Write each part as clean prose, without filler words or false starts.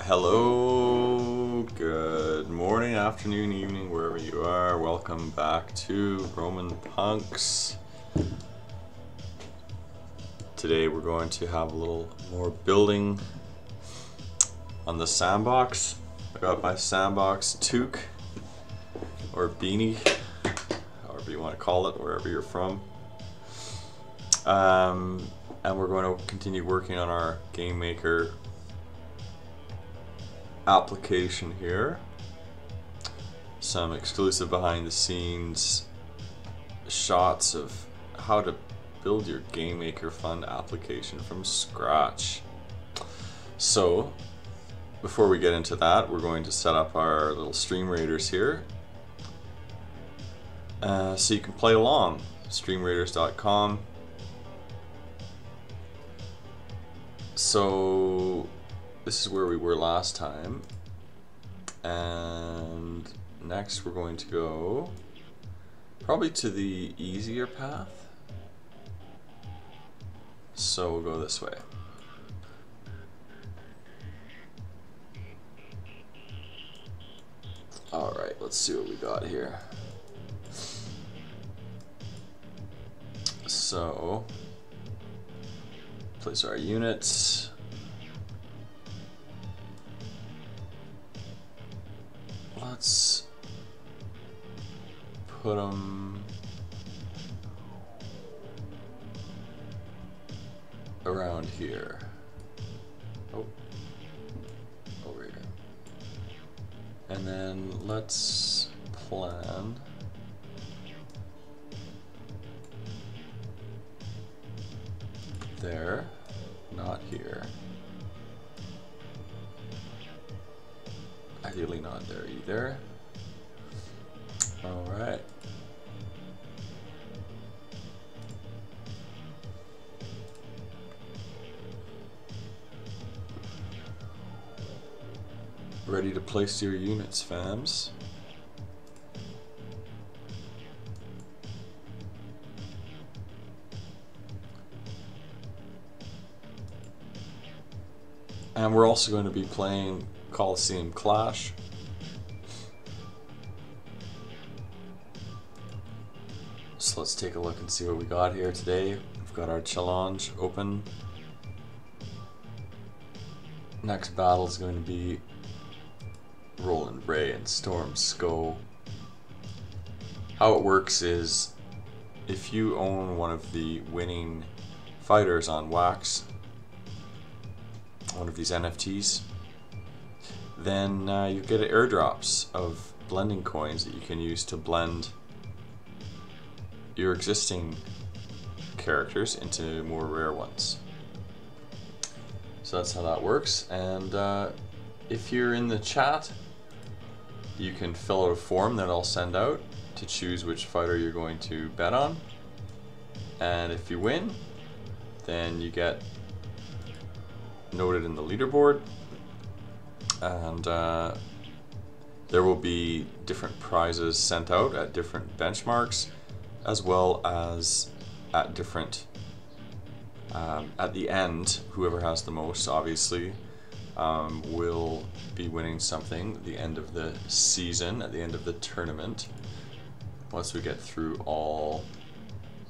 Hello, good morning, afternoon, evening, wherever you are. Welcome back to Roman Punks. Today we're going to have a little more building on the Sandbox. I got my Sandbox toque or beanie, however you want to call it, wherever you're from. And we're going to continue working on our Game Maker application here. Some exclusive behind the scenes shots of how to build your Game Maker Fund application from scratch. So before we get into that, we're going to set up our little stream raiders here so you can play along. Streamraiders.com. So this is where we were last time, and next we're going to go probably to the easier path, so we'll go this way. Alright, let's see what we got here. So place our units. Let's put them around here. Oh, over here. And then let's plan there, not here. Ideally not there either. All right. Ready to place your units, fams. And we're also going to be playing Coliseum Clash. So let's take a look and see what we got here today. We've got our challenge open. Next battle is going to be Roland Ray and Storm Sko. How it works is if you own one of the winning fighters on Wax, one of these NFTs, then you get airdrops of blending coins that you can use to blend your existing characters into more rare ones. So that's how that works. And if you're in the chat, you can fill out a form that I'll send out to choose which fighter you're going to bet on. And if you win, then you get noted in the leaderboard, and there will be different prizes sent out at different benchmarks, as well as at different at the end, whoever has the most obviously will be winning something at the end of the season, at the end of the tournament, once we get through all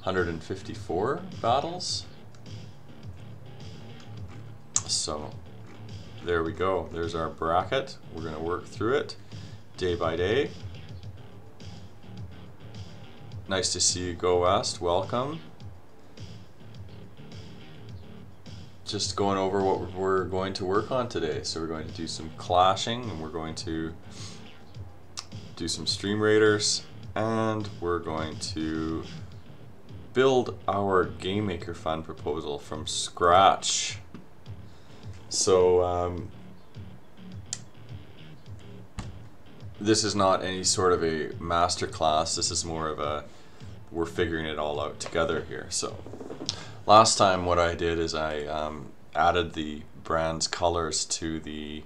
154 battles. So there we go. There's our bracket. We're going to work through it day by day. Nice to see you, Go West. Welcome. Just going over what we're going to work on today. So we're going to do some clashing, and we're going to do some stream raiders, and we're going to build our Game Maker Fund proposal from scratch. So this is not any sort of a master class. This is more of a, we're figuring it all out together here. So last time what I did is I added the brand's colors to the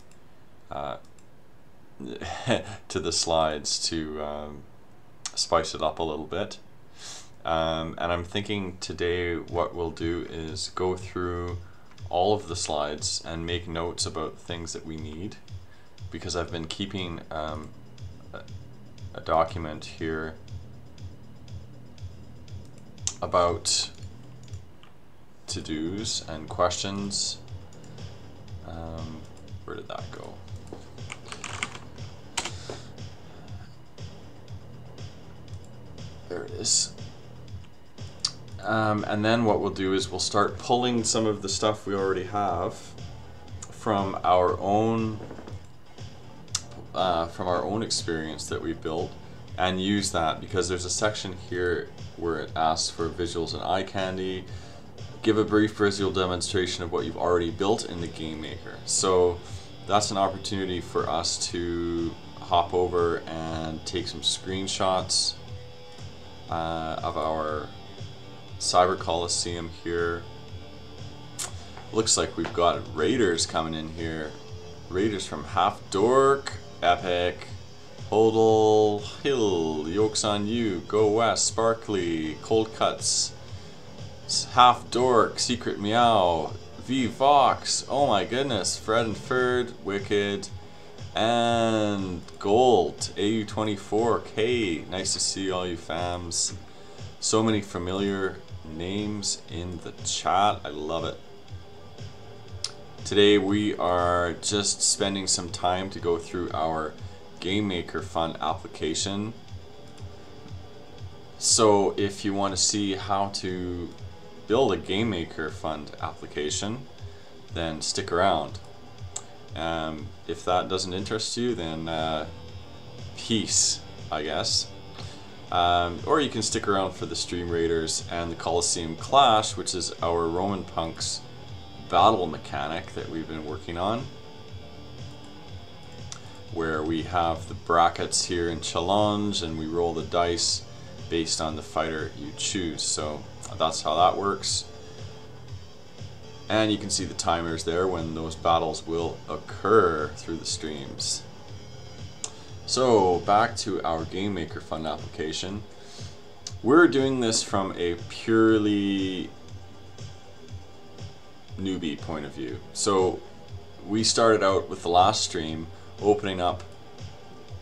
to the slides to spice it up a little bit. And I'm thinking today what we'll do is go through all of the slides and make notes about things that we need, because I've been keeping a document here about to-dos and questions. Where did that go? There it is. And then what we'll do is we'll start pulling some of the stuff we already have from our own experience that we've built, and use that, because there's a section here where it asks for visuals and eye candy. Give a brief visual demonstration of what you've already built in the Game Maker. So that's an opportunity for us to hop over and take some screenshots of our Cyber Coliseum here. Looks like we've got raiders coming in here. Raiders from Half Dork, Epic, Hodel, Hill, Yokes on You, Go West, Sparkly, Cold Cuts, Half Dork, Secret Meow, V Vox, oh my goodness, Fred and Ferd, Wicked, and Gold, AU24K. Nice to see all you fams. So many familiar names in the chat. I love it. Today we are just spending some time to go through our Game Maker Fund application. So if you want to see how to build a Game Maker Fund application, then stick around. If that doesn't interest you, then peace, I guess. Or you can stick around for the Stream Raiders and the Coliseum Clash, which is our Roman Punks battle mechanic that we've been working on, where we have the brackets here in challenge and we roll the dice based on the fighter you choose. So that's how that works. And you can see the timers there when those battles will occur through the streams. So back to our Game Maker Fund application. We're doing this from a purely newbie point of view. So we started out with the last stream opening up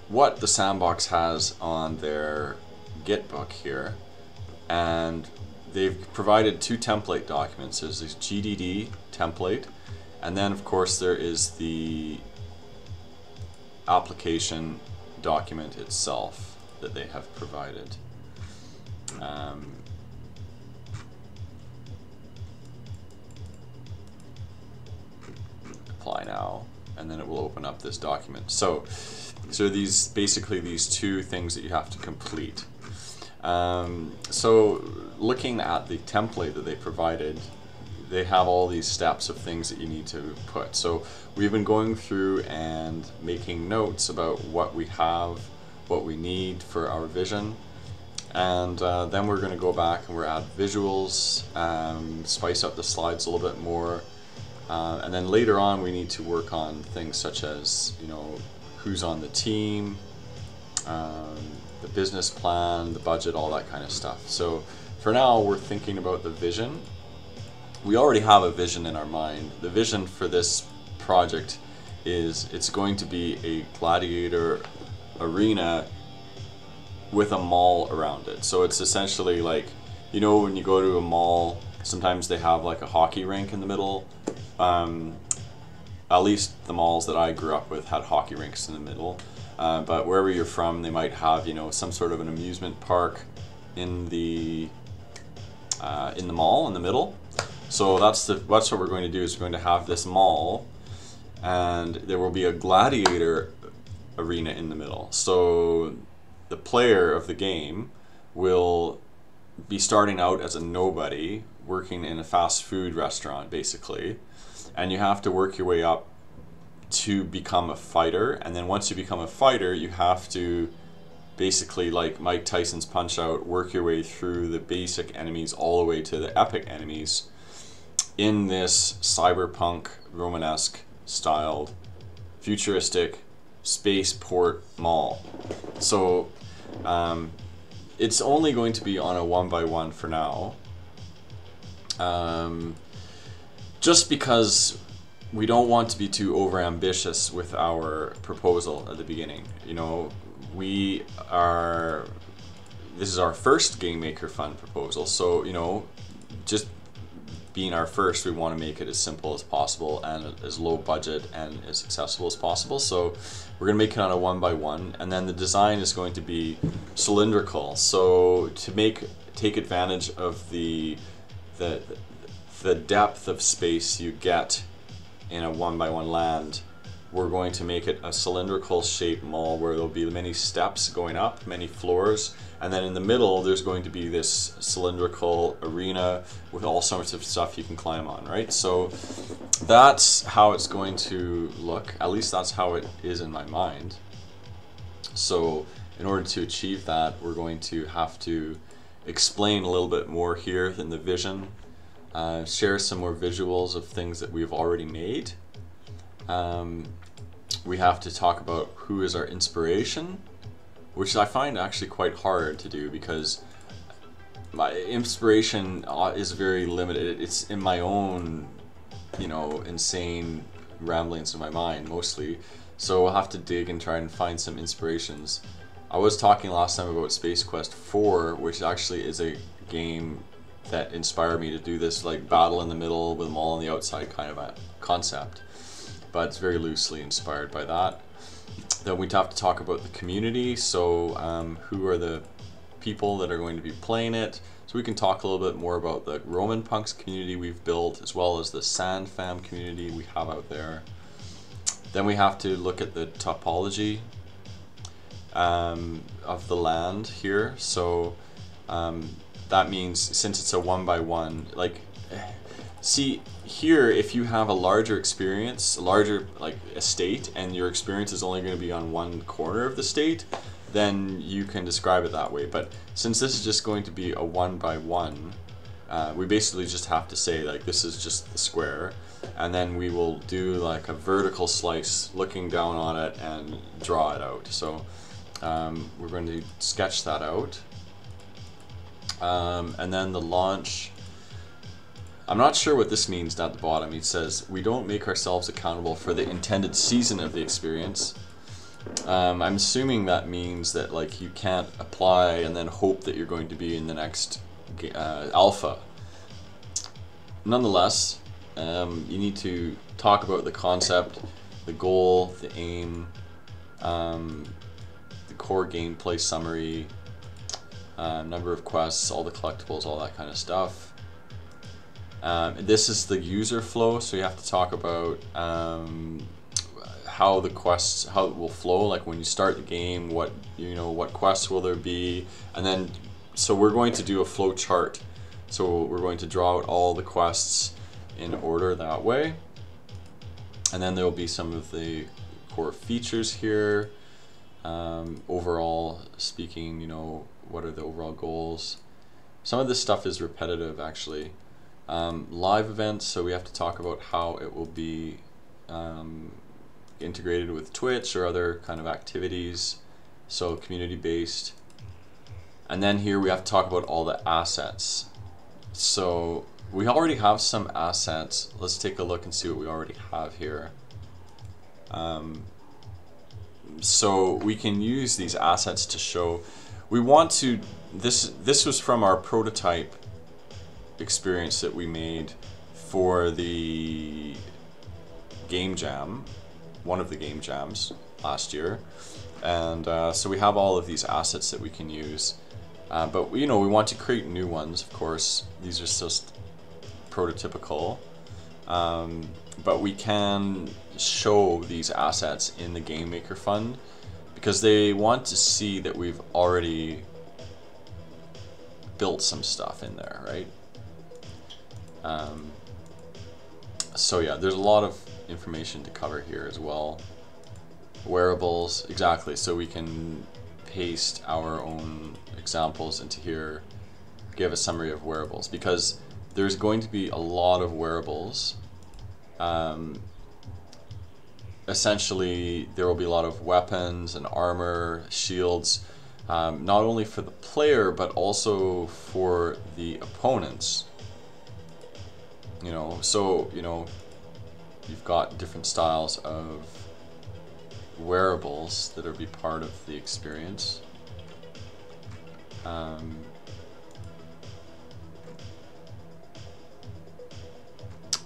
what the Sandbox has on their Git book here, and they've provided two template documents. There's this GDD template, and then of course there is the application document itself that they have provided. Apply now, and then it will open up this document. So these basically these two things that you have to complete. So looking at the template that they provided, they have all these steps of things that you need to put. So we've been going through and making notes about what we have, what we need for our vision, and then we're going to go back and we're add visuals, spice up the slides a little bit more, and then later on we need to work on things such as, you know, who's on the team, the business plan, the budget, all that kind of stuff. So for now we're thinking about the vision. We already have a vision in our mind. The vision for this project is it's going to be a gladiator arena with a mall around it. So it's essentially like, you know, when you go to a mall, sometimes they have like a hockey rink in the middle. At least the malls that I grew up with had hockey rinks in the middle. But wherever you're from, they might have, you know, some sort of an amusement park in the mall in the middle. So that's what we're going to do, is we're going to have this mall, and there will be a gladiator arena in the middle. So the player of the game will be starting out as a nobody, working in a fast food restaurant basically, and you have to work your way up to become a fighter. And then once you become a fighter, you have to basically, like Mike Tyson's Punch Out, work your way through the basic enemies all the way to the epic enemies in this cyberpunk Romanesque styled futuristic spaceport mall. So it's only going to be on a 1x1 for now. just because we don't want to be too overambitious with our proposal at the beginning. You know, we are, this is our first Game Maker Fund proposal, so, you know, just being our first, we want to make it as simple as possible and as low budget and as accessible as possible. So we're going to make it on a 1x1, and then the design is going to be cylindrical. So to take advantage of the depth of space you get in a 1x1 land, we're going to make it a cylindrical shaped mall where there'll be many steps going up, many floors, and then in the middle there's going to be this cylindrical arena with all sorts of stuff you can climb on, right? So that's how it's going to look. At least that's how it is in my mind. So in order to achieve that, we're going to have to explain a little bit more here in the vision, share some more visuals of things that we've already made. We have to talk about who is our inspiration, which I find actually quite hard to do because my inspiration is very limited. It's in my own, you know, insane ramblings in my mind mostly. So we'll have to dig and try and find some inspirations. I was talking last time about Space Quest 4, which actually is a game that inspired me to do this like battle in the middle with them all on the outside kind of a concept. But it's very loosely inspired by that. Then we'd have to talk about the community, so who are the people that are going to be playing it. So we can talk a little bit more about the Roman Punks community we've built, as well as the Sand Fam community we have out there. Then we have to look at the topology of the land here. So that means since it's a 1x1, like, see here, if you have a larger experience, a larger like estate, and your experience is only going to be on one corner of the state, then you can describe it that way. But since this is just going to be a 1x1, we basically just have to say like this is just the square, and then we will do like a vertical slice looking down on it and draw it out. So we're going to sketch that out, and then the launch. I'm not sure what this means down at the bottom. It says, we don't make ourselves accountable for the intended season of the experience. I'm assuming that means that like you can't apply and then hope that you're going to be in the next alpha. Nonetheless, you need to talk about the concept, the goal, the aim, the core gameplay summary, number of quests, all the collectibles, all that kind of stuff. This is the user flow, so you have to talk about how the quests, how it will flow, like when you start the game, what quests will there be, and then so we're going to do a flow chart. So we're going to draw out all the quests in order that way, and then there will be some of the core features here. Overall speaking, what are the overall goals? Some of this stuff is repetitive actually. Live events, so we have to talk about how it will be integrated with Twitch or other kind of activities, so community based. And then here we have to talk about all the assets. So we already have some assets. Let's take a look and see what we already have here. So we can use these assets to show, we want to, this was from our prototype experience that we made for the game jam, one of the game jams last year, and so we have all of these assets that we can use, but we want to create new ones. Of course, these are just prototypical, but we can show these assets in the Game Maker Fund because they want to see that we've already built some stuff in there, right? So yeah, there's a lot of information to cover here as well. Wearables, exactly, so we can paste our own examples into here, give a summary of wearables, because there's going to be a lot of wearables. Essentially, there will be a lot of weapons and armor, shields, not only for the player, but also for the opponents. You know, so, you know, you've got different styles of wearables that are be part of the experience.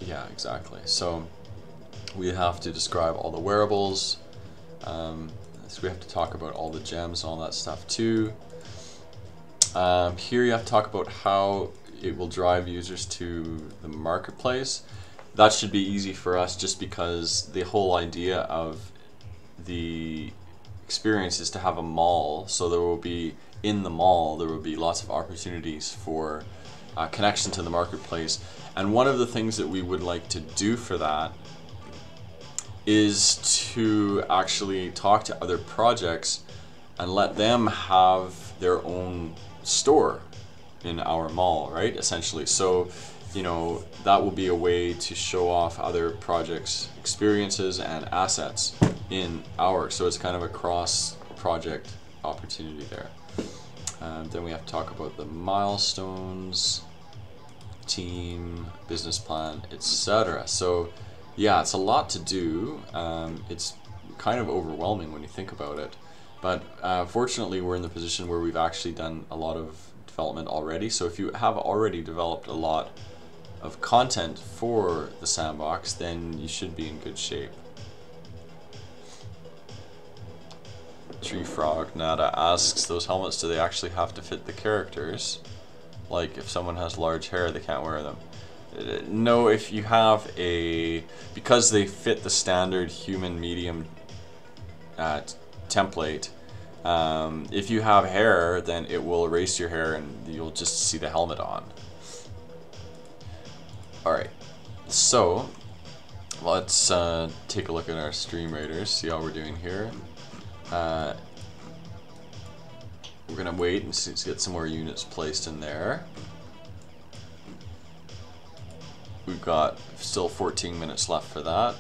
Yeah, exactly. So we have to describe all the wearables. So we have to talk about all the gems and all that stuff too. Here you have to talk about how it will drive users to the marketplace. That should be easy for us just because the whole idea of the experience is to have a mall. So there will be, in the mall, there will be lots of opportunities for connection to the marketplace. And one of the things that we would like to do for that is to actually talk to other projects and let them have their own store in our mall, right? Essentially. So, you know, that will be a way to show off other projects' experiences and assets in ours. So it's kind of a cross project opportunity there. Then we have to talk about the milestones, team, business plan, etc. So yeah, it's a lot to do. It's kind of overwhelming when you think about it. But fortunately, we're in the position where we've actually done a lot of development already. So if you have already developed a lot of content for the sandbox, then you should be in good shape. Tree Frog Nada asks, those helmets, do they actually have to fit the characters? Like if someone has large hair, they can't wear them. No, if you have because they fit the standard human medium template, if you have hair, then it will erase your hair and you'll just see the helmet on. Alright, so let's take a look at our stream raiders, see how we're doing here. We're gonna wait and get some more units placed in there. We've got still 14 minutes left for that.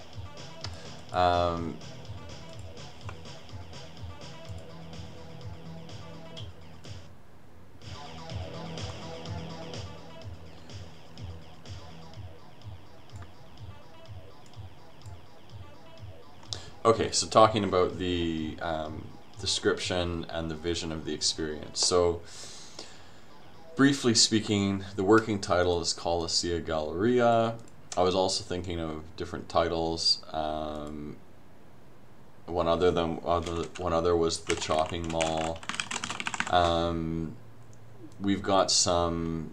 Okay, so talking about the description and the vision of the experience. So, briefly speaking, the working title is Coliseum Galleria. I was also thinking of different titles. One other was the Chopping Mall. We've got some.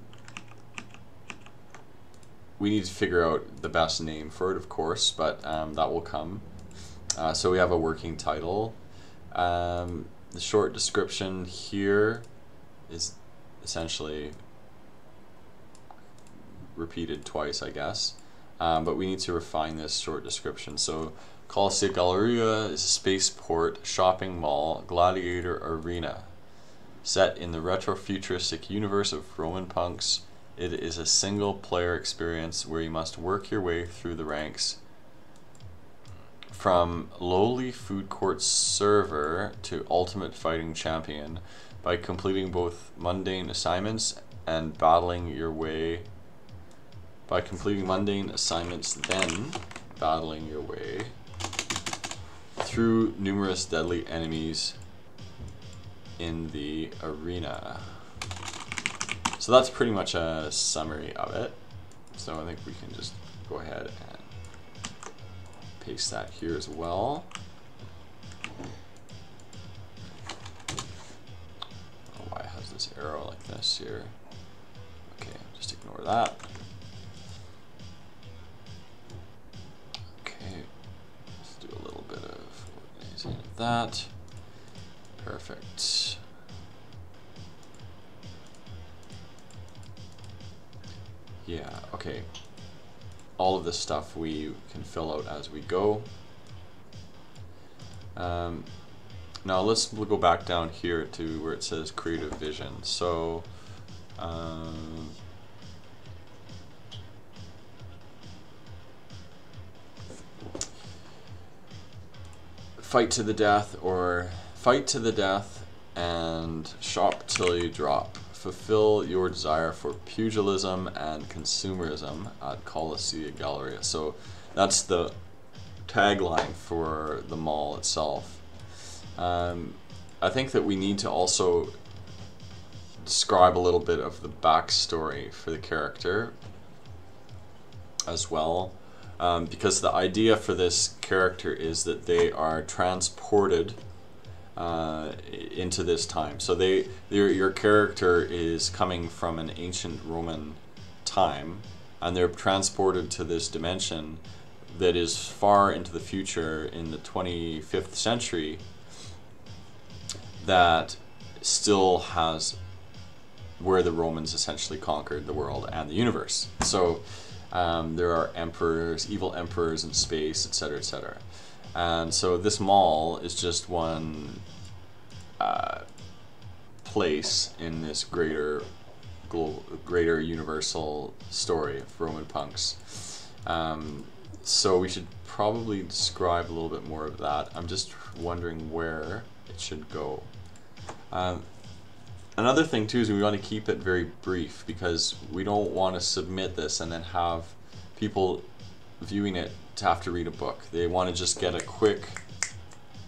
We need to figure out the best name for it, of course, but that will come. So we have a working title. The short description here is essentially repeated twice, I guess. But we need to refine this short description. So, Coliseum Galleria is a spaceport, shopping mall, gladiator arena. Set in the retro-futuristic universe of Roman punks, it is a single-player experience where you must work your way through the ranks. From lowly food court server to ultimate fighting champion by completing both mundane assignments and battling your way. By completing mundane assignments, then battling your way through numerous deadly enemies in the arena. So that's pretty much a summary of it. So I think we can just go ahead and paste that here as well. Oh, why it has this arrow like this here? Okay, just ignore that. Okay, let's do a little bit of organizing of that. Perfect. Yeah, okay. All of this stuff we can fill out as we go. Now we'll go back down here to where it says creative vision. So fight to the death and shop till you drop. fulfill your desire for pugilism and consumerism at Colossia Galleria. So that's the tagline for the mall itself. I think that we need to also describe a little bit of the backstory for the character as well, because the idea for this character is that they are transported into this time. So your character is coming from an ancient Roman time, and they're transported to this dimension that is far into the future in the 25th century, that still has where the Romans essentially conquered the world and the universe. So there are emperors, evil emperors in space, etc., etc. And so this mall is just one place in this greater universal story of Roman punks. So we should probably describe a little bit more of that. I'm just wondering where it should go. Another thing too is we want to keep it very brief, because we don't want to submit this and then have people viewing it to have to read a book. They want to just get a quick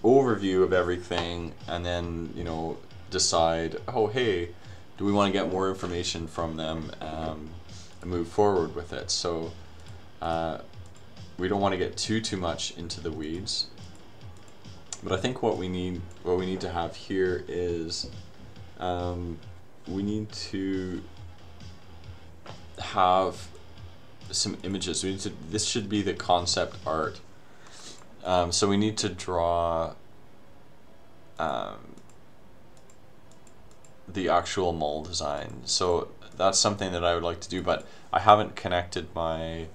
overview of everything and then, you know, decide, oh hey, do we want to get more information from them and move forward with it. So we don't want to get too much into the weeds. But I think what we need to have here is we need to have some images. This should be the concept art. So we need to draw the actual mall design. So that's something that I would like to do, but I haven't connected my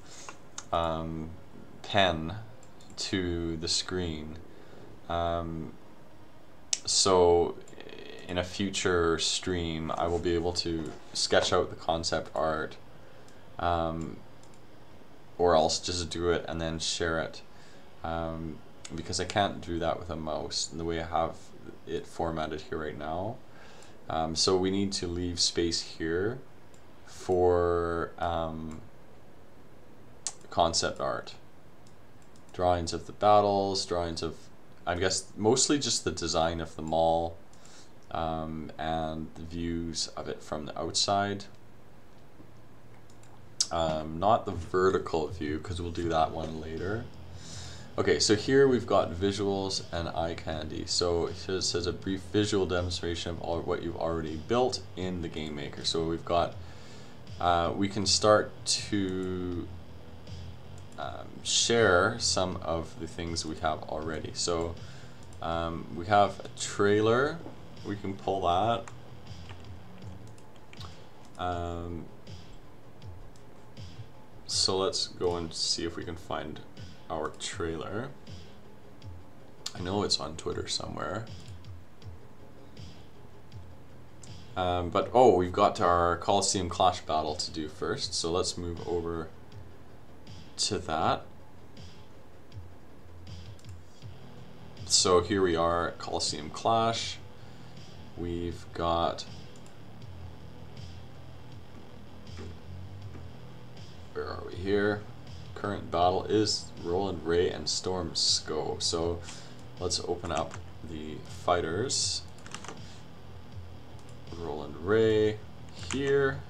pen to the screen. So in a future stream I will be able to sketch out the concept art, or else just do it and then share it, because I can't do that with a mouse the way I have it formatted here right now. So we need to leave space here for concept art, drawings of the battles, drawings of, I guess, mostly just the design of the mall, and the views of it from the outside. Not the vertical view, because we'll do that one later. Okay, so here we've got visuals and eye candy. So it says a brief visual demonstration of all what you've already built in the Game Maker. So we've got, we can start to share some of the things we have already. So we have a trailer, we can pull that. So let's go and see if we can find our trailer. I know it's on Twitter somewhere. But oh, we've got our Colosseum Clash battle to do first, so let's move over to that. So here we are at Colosseum Clash. We've got, where are we here? Current battle is Roland Ray and Storm Sko. So let's open up the fighters. Roland Ray here,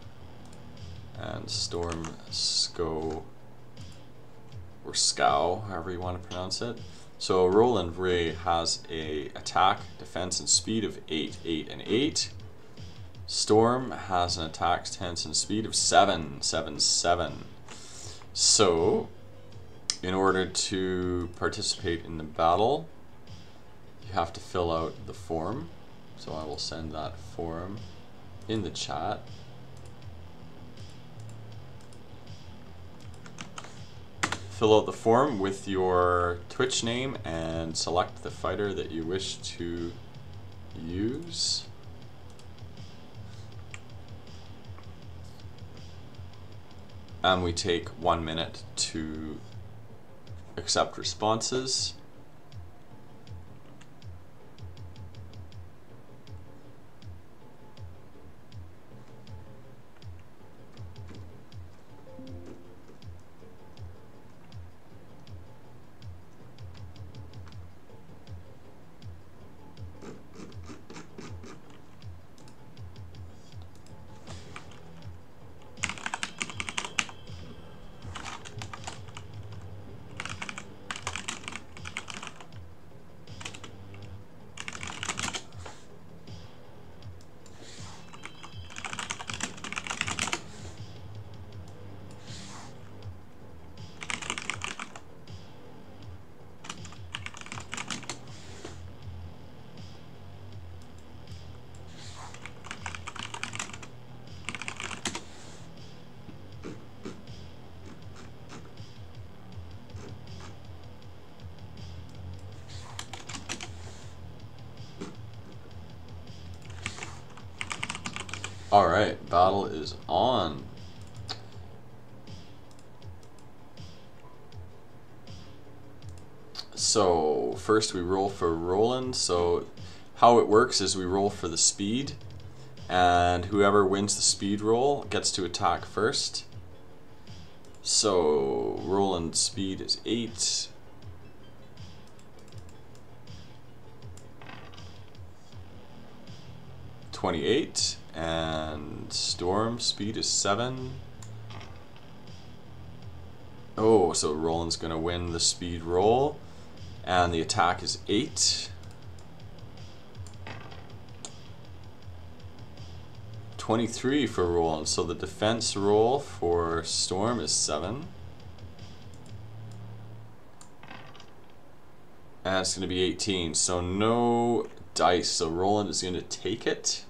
and Storm Sko, or Scow, however you want to pronounce it. So Roland Ray has a attack, defense, and speed of 8, 8, and 8. Storm has an attack, defense, and speed of 7, 7, 7. So, in order to participate in the battle, you have to fill out the form. So I will send that form in the chat. Fill out the form with your Twitch name and select the fighter that you wish to use. And we take 1 minute to accept responses. Alright, battle is on. So first we roll for Roland. So how it works is we roll for the speed, and whoever wins the speed roll gets to attack first. So Roland's speed is 8. $28, and Storm speed is 7. Oh, so Roland's gonna win the speed roll, and the attack is 8. 23 for Roland, so the defense roll for Storm is 7. And it's gonna be 18, so no dice, so Roland is gonna take it.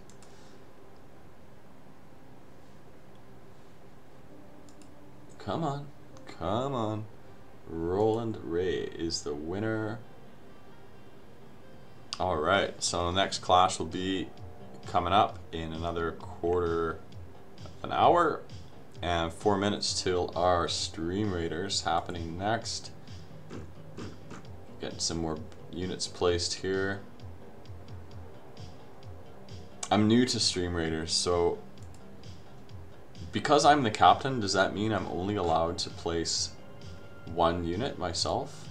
Come on, come on. Roland Ray is the winner. Alright, so the next clash will be coming up in another quarter of an hour, and 4 minutes till our Stream Raiders happening next. Getting some more units placed here. I'm new to Stream Raiders, so because I'm the captain, does that mean I'm only allowed to place 1 unit myself?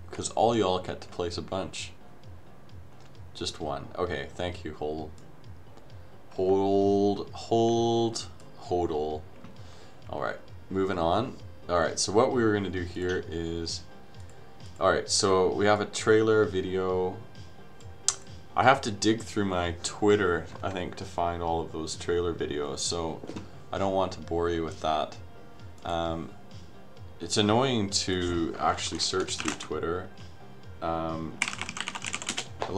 Because all y'all get to place a bunch. Just 1. Okay, thank you, Hodl. Alright, moving on. Alright, so what we were going to do here is... Alright, so we have a trailer video. I have to dig through my Twitter, I think, to find all of those trailer videos, so I don't want to bore you with that. It's annoying to actually search through Twitter. Let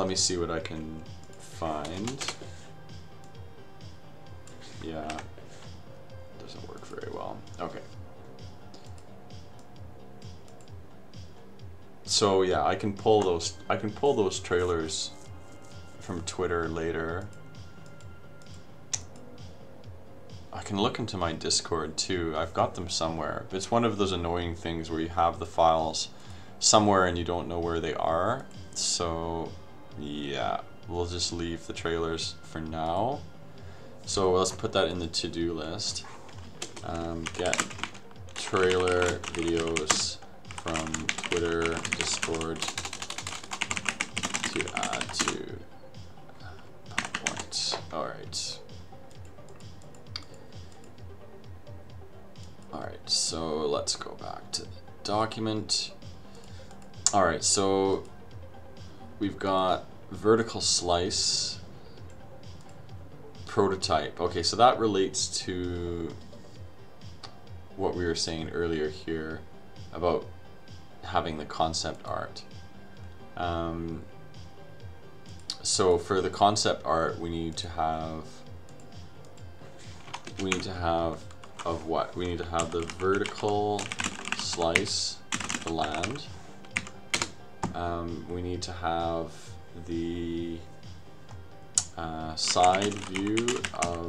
me see what I can find. Yeah, doesn't work very well. Okay. So yeah, I can pull those trailers from Twitter later. I can look into my Discord too. I've got them somewhere. It's one of those annoying things where you have the files somewhere and you don't know where they are. So yeah, we'll just leave the trailers for now. So let's put that in the to-do list. Get trailer videos from Twitter, Discord to add to PowerPoint. Alright. Alright, so let's go back to the document. Alright, so we've got vertical slice prototype. Okay, so that relates to what we were saying earlier here about having the concept art. So for the concept art, we need to have of what? We need to have the vertical slice, the land. We need to have the side view of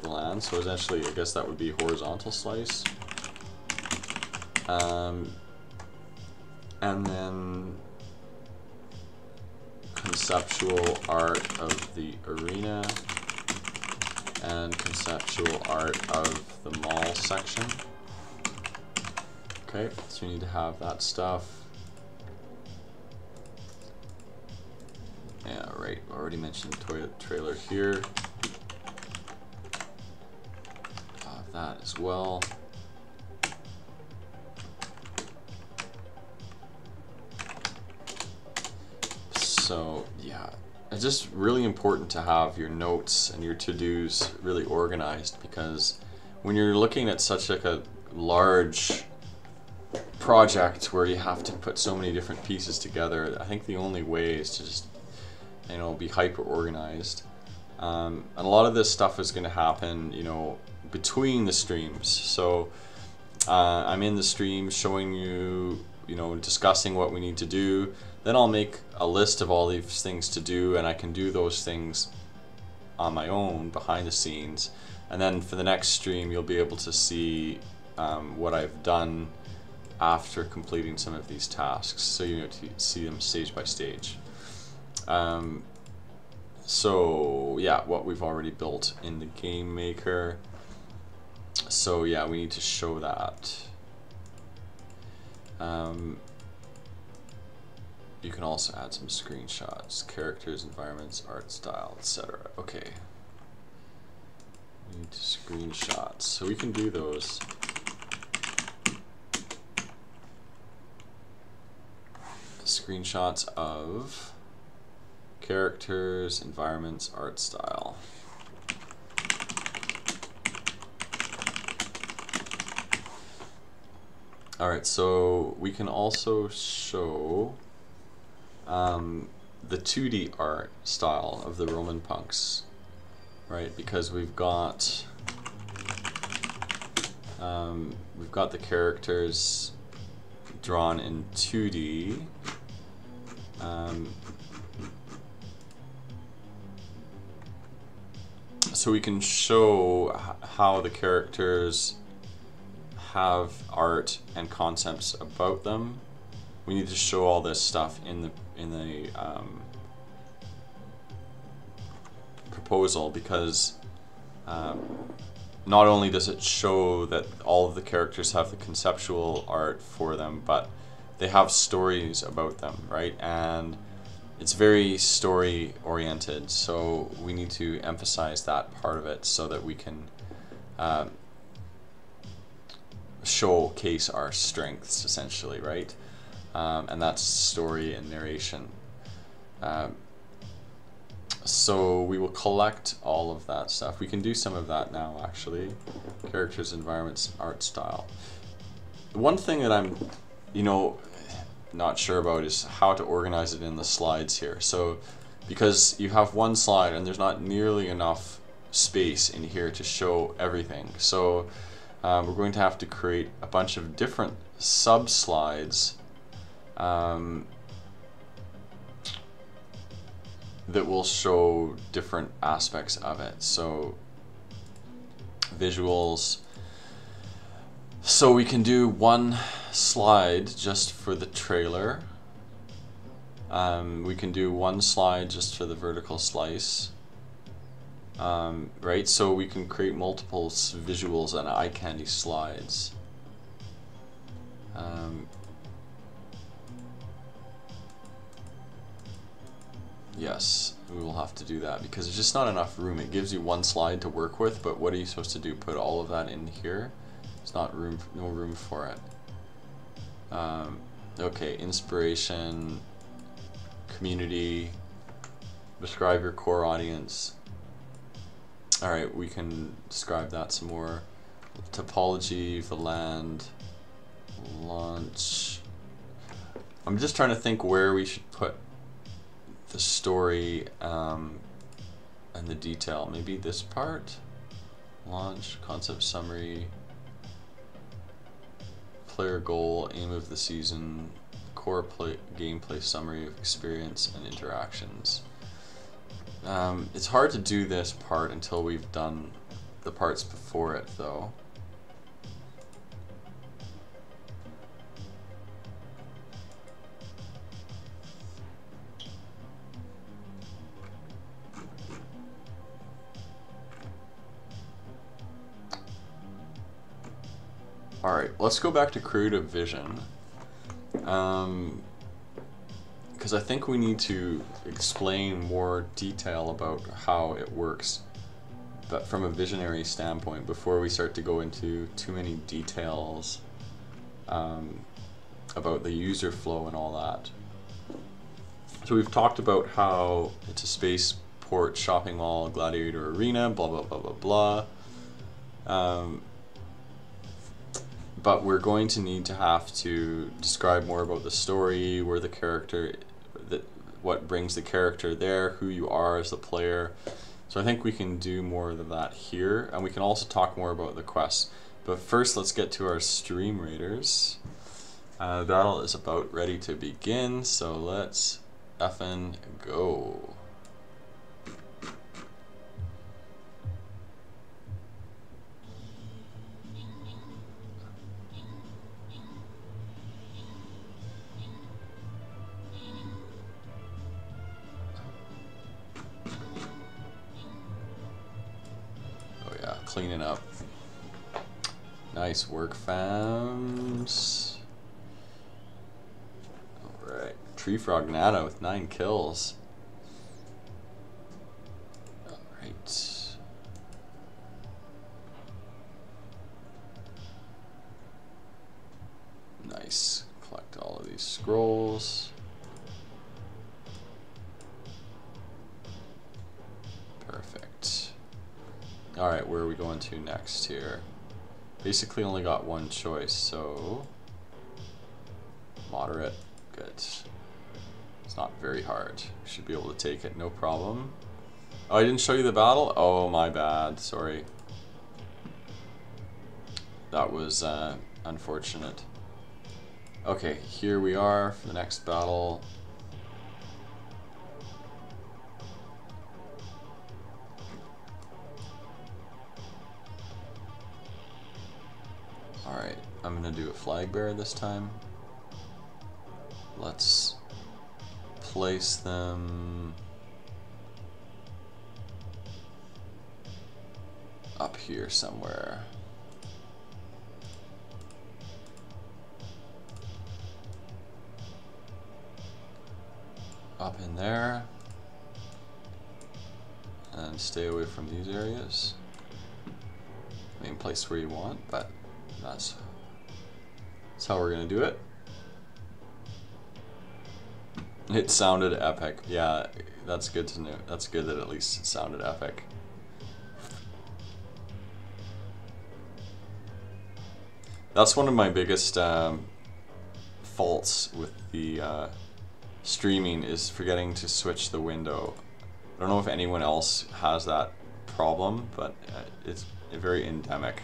the land. So essentially, I guess that would be horizontal slice. And then conceptual art of the arena and conceptual art of the mall section. Okay, so we need to have that stuff. Yeah, right, already mentioned the trailer here. Have that as well. So yeah, it's just really important to have your notes and your to-dos really organized, because when you're looking at such like a large project where you have to put so many different pieces together, I think the only way is to just, you know, be hyper organized. And a lot of this stuff is going to happen, you know, between the streams. So I'm in the stream showing you, discussing what we need to do. Then I'll make a list of all these things to do, and I can do those things on my own behind the scenes. And then for the next stream, you'll be able to see what I've done after completing some of these tasks, so you to see them stage by stage. So yeah, what we've already built in the game maker. So yeah, we need to show that. You can also add some screenshots, characters, environments, art style, etc. Okay. We need screenshots, so we can do those. Screenshots of characters, environments, art style. Alright, so we can also show the 2D art style of the Roman punks, right? Because we've got the characters drawn in 2D. So we can show how the characters have art and concepts about them. We need to show all this stuff in the proposal, because not only does it show that all of the characters have the conceptual art for them, but they have stories about them, right? And it's very story oriented, so we need to emphasize that part of it so that we can showcase our strengths, essentially, right? And that's story and narration. So we will collect all of that stuff. We can do some of that now, actually. Characters, environments, art style. The one thing that I'm, not sure about is how to organize it in the slides here. So, because you have one slide and there's not nearly enough space in here to show everything. So we're going to have to create a bunch of different sub-slides that will show different aspects of it. So visuals. So we can do one slide just for the trailer. We can do one slide just for the vertical slice. Right, so we can create multiple visuals and eye candy slides. Yes, we will have to do that because there's just not enough room. It gives you one slide to work with, but what are you supposed to do? Put all of that in here? There's not room, no room for it. Okay, inspiration, community, describe your core audience. Alright, we can describe that some more. Topology, the land, launch. I'm just trying to think where we should put the story and the detail. Maybe this part? Launch, concept summary, player goal, aim of the season, core gameplay summary of experience and interactions. It's hard to do this part until we've done the parts before it, though. Alright, let's go back to creative vision. Because I think we need to explain more detail about how it works, but from a visionary standpoint, before we start to go into too many details about the user flow and all that. So we've talked about how it's a spaceport, shopping mall, gladiator arena, blah blah blah blah blah. But we're going to need to have to describe more about the story, where the character, what brings the character there, who you are as the player. So I think we can do more of that here, and we can also talk more about the quests. But first, let's get to our stream raiders. The battle is about ready to begin, so let's effing go. Oh yeah, cleaning up. Nice work, fams. Alright. Tree Frog Nana with 9 kills. Alright. Nice. Collect all of these scrolls. Perfect. Alright, where are we going to next here? Basically only got one choice, so moderate, good. It's not very hard. Should be able to take it, no problem. Oh, I didn't show you the battle? Oh, my bad, sorry. That was unfortunate. Okay, here we are for the next battle. Alright, I'm gonna do a flag bearer this time. Let's place them up here somewhere. Up in there. And stay away from these areas. Main place where you want, but that's how we're gonna do it. It sounded epic. Yeah, that's good to know. That's good that at least it sounded epic. That's one of my biggest faults with the streaming is forgetting to switch the window. I don't know if anyone else has that problem, but it's very endemic.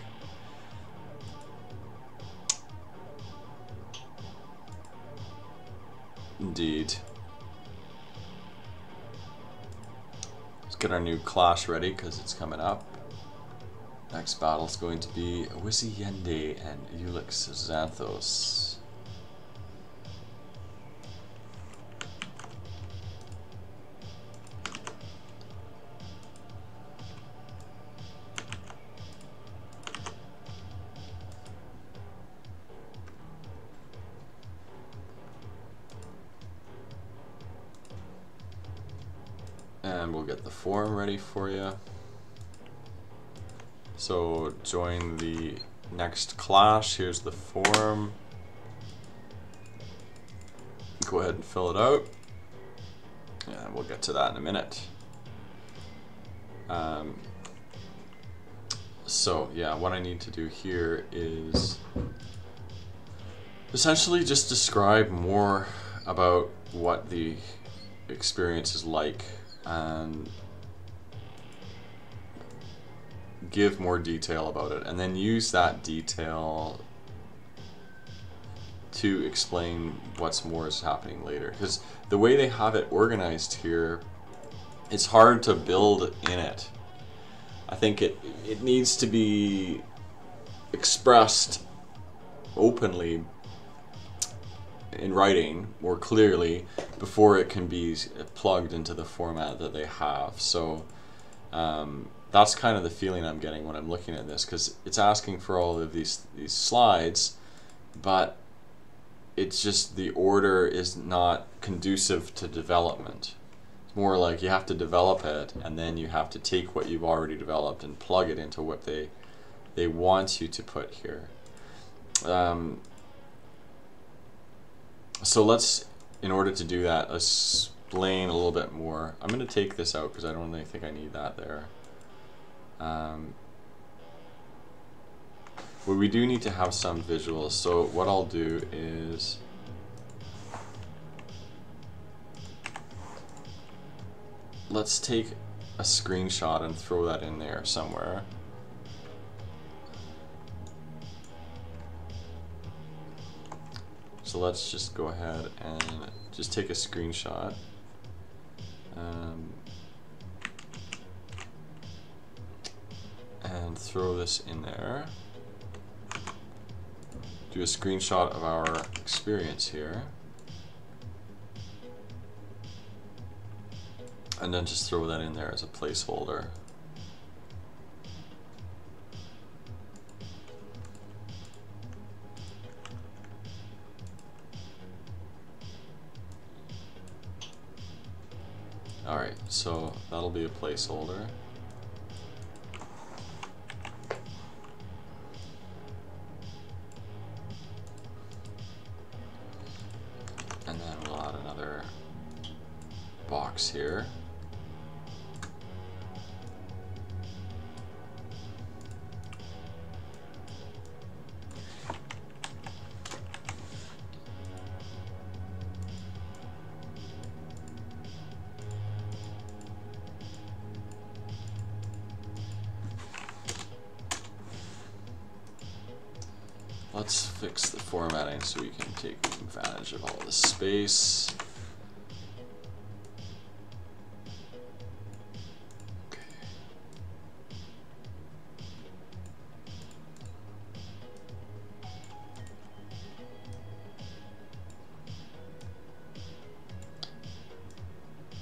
Indeed. Let's get our new clash ready because it's coming up. Next battle is going to be Wizzy Yende and Ulix Xanthos. And we'll get the forum ready for you. So join the next clash. Here's the forum. Go ahead and fill it out. And we'll get to that in a minute. So yeah, what I need to do here is essentially just describe more about what the experience is like and give more detail about it, and then use that detail to explain what's more is happening later. Because the way they have it organized here, it's hard to build in it. I think it needs to be expressed openly in writing more clearly before it can be plugged into the format that they have. So that's kind of the feeling I'm getting when I'm looking at this, because it's asking for all of these slides, but it's just the order is not conducive to development. It's more like you have to develop it, and then you have to take what you've already developed and plug it into what they want you to put here. So let's, in order to do that, let's explain a little bit more. I'm going to take this out because I don't really think I need that there. Well, we do need to have some visuals, so what I'll do is let's take a screenshot and throw that in there somewhere. So let's just go ahead and just take a screenshot. And throw this in there. Do a screenshot of our experience here. And then just throw that in there as a placeholder. Alright, so that'll be a placeholder. And then we'll add another box here. Let's fix the formatting so we can take advantage of all this space. Okay.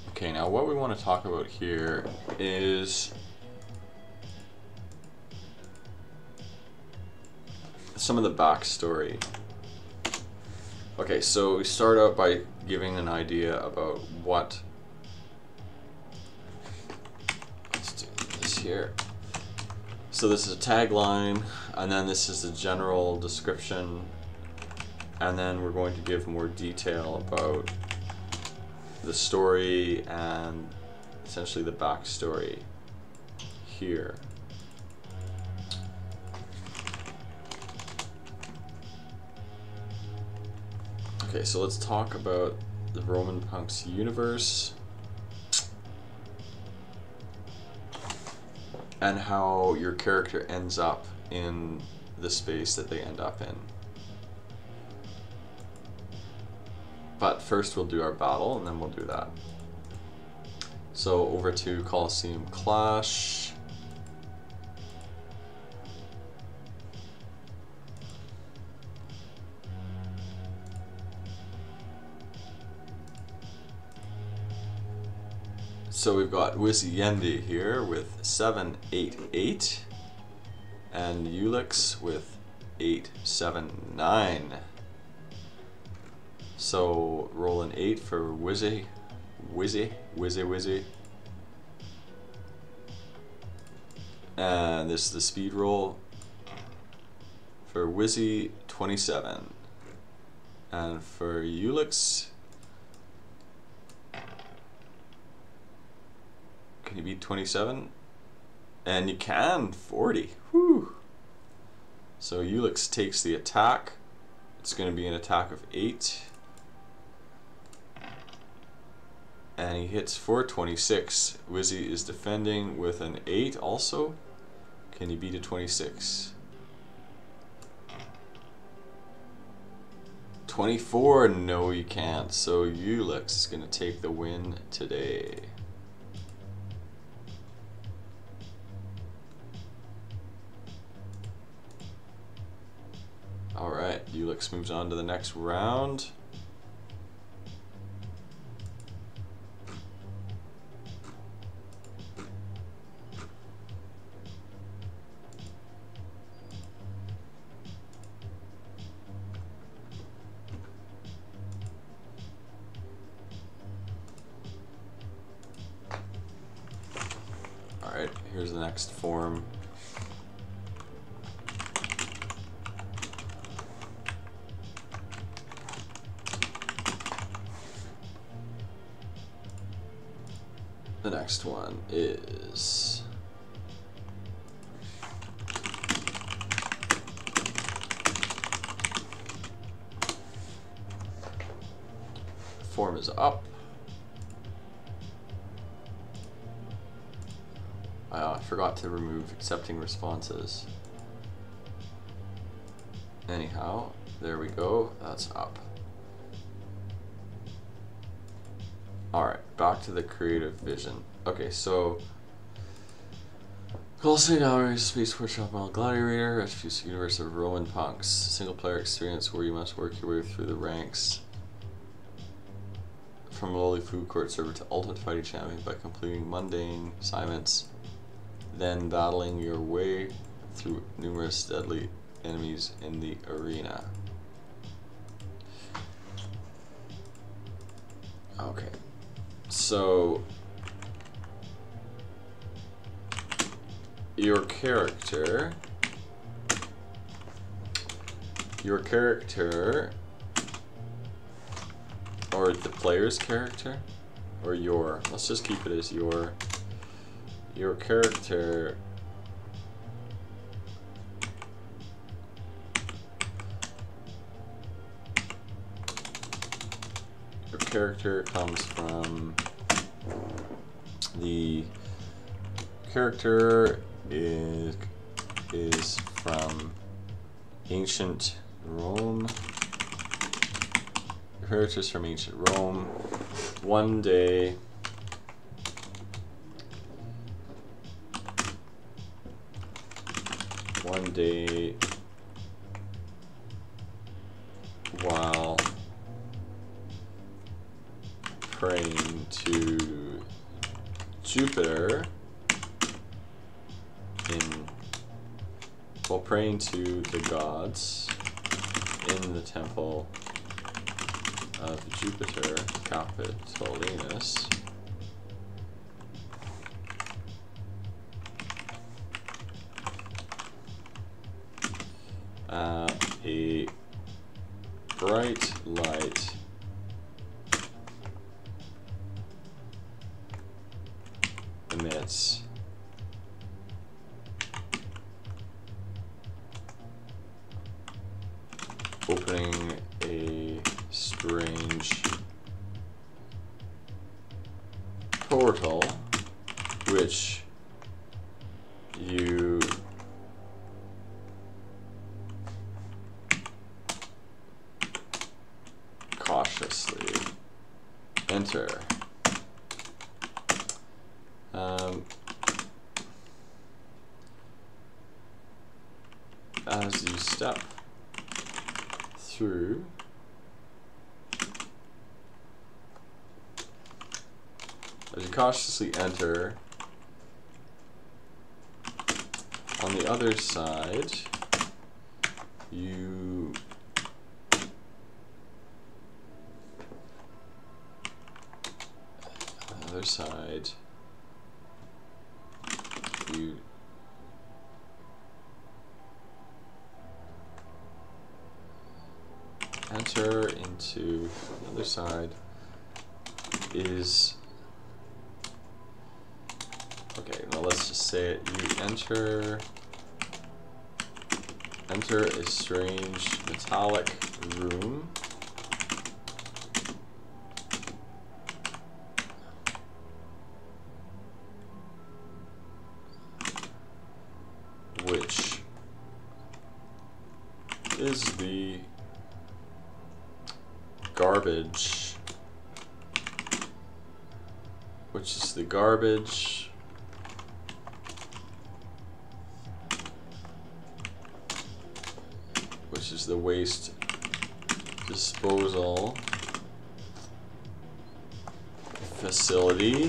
Okay, now what we want to talk about here is some of the backstory. Okay, so we start out by giving an idea about what. Let's do this here. So this is a tagline, and then this is the general description, and then we're going to give more detail about the story and essentially the backstory here. Okay, so let's talk about the Roman Punks universe and how your character ends up in the space that they end up in. But first we'll do our battle and then we'll do that. So over to Colosseum Clash. So we've got Wizzy Yendi here with 788 and Ulix with 879. So roll an 8 for Wizzy. And this is the speed roll for Wizzy, 27. And for Ulix, can you beat 27? And you can, 40. Whew. So Ulix takes the attack. It's going to be an attack of 8. And he hits for 26. Wizzy is defending with an 8 also. Can you beat a 26? 24, no you can't. So Ulix is going to take the win today. Alright, Ulix moves on to the next round. Alright, here's the next form. The next one is form is up. I forgot to remove accepting responses. Anyhow, there we go. That's up. Alright, back to the creative vision. Okay, so Colossal Gallery, Space Workshop on Gladiator, introduce the universe of Roman punks. Single player experience where you must work your way through the ranks from lowly food court server to ultimate fighting champion by completing mundane assignments, then battling your way through numerous deadly enemies in the arena. Okay, so your character, or the player's character, or your, let's just keep it as your character comes from the character is from ancient Rome. Characters from ancient Rome. One day while praying to Jupiter while praying to the gods in the temple of Jupiter Capitolinus, a bright light emits opening a strange portal which you cautiously enter. As you step through, as you cautiously enter, on the other side, you enter into the other side is, okay, now let's just say it, you enter a strange metallic room which is the garbage, which is the waste disposal facility,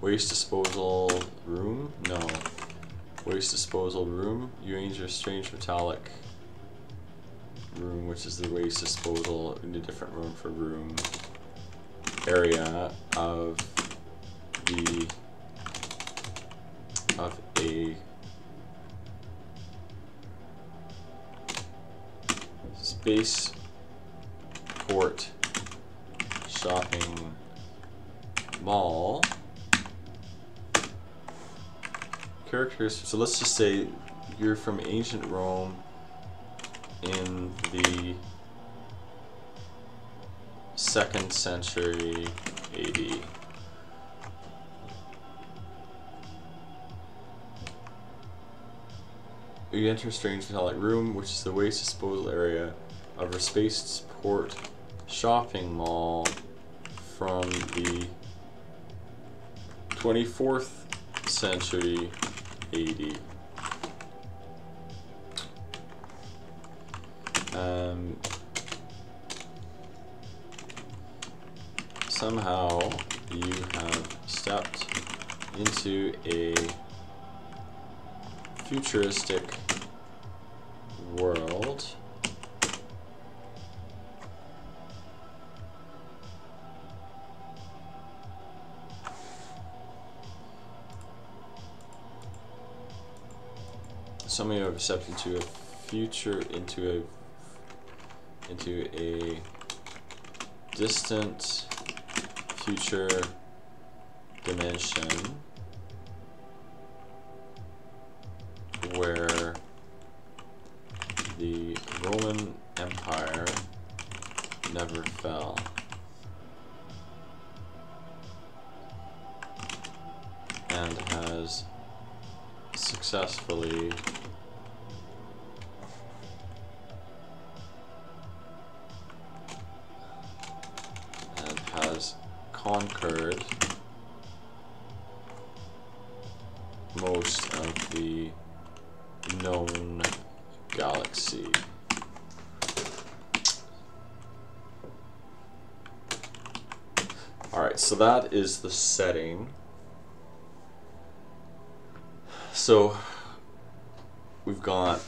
waste disposal room, no, waste disposal room. You enter a strange metallic room, which is the waste disposal in a different room for room area of a spaceport shopping mall. Characters, so let's just say you're from ancient Rome in the 2nd century AD. You enter a strange metallic room, which is the waste disposal area of a spaceport shopping mall from the 24th century AD. Somehow you have stepped into a futuristic world Somehow you have stepped into a distant future dimension where the Roman Empire never fell. And has successfully conquered most of the known galaxy. Alright, so that is the setting. So we've got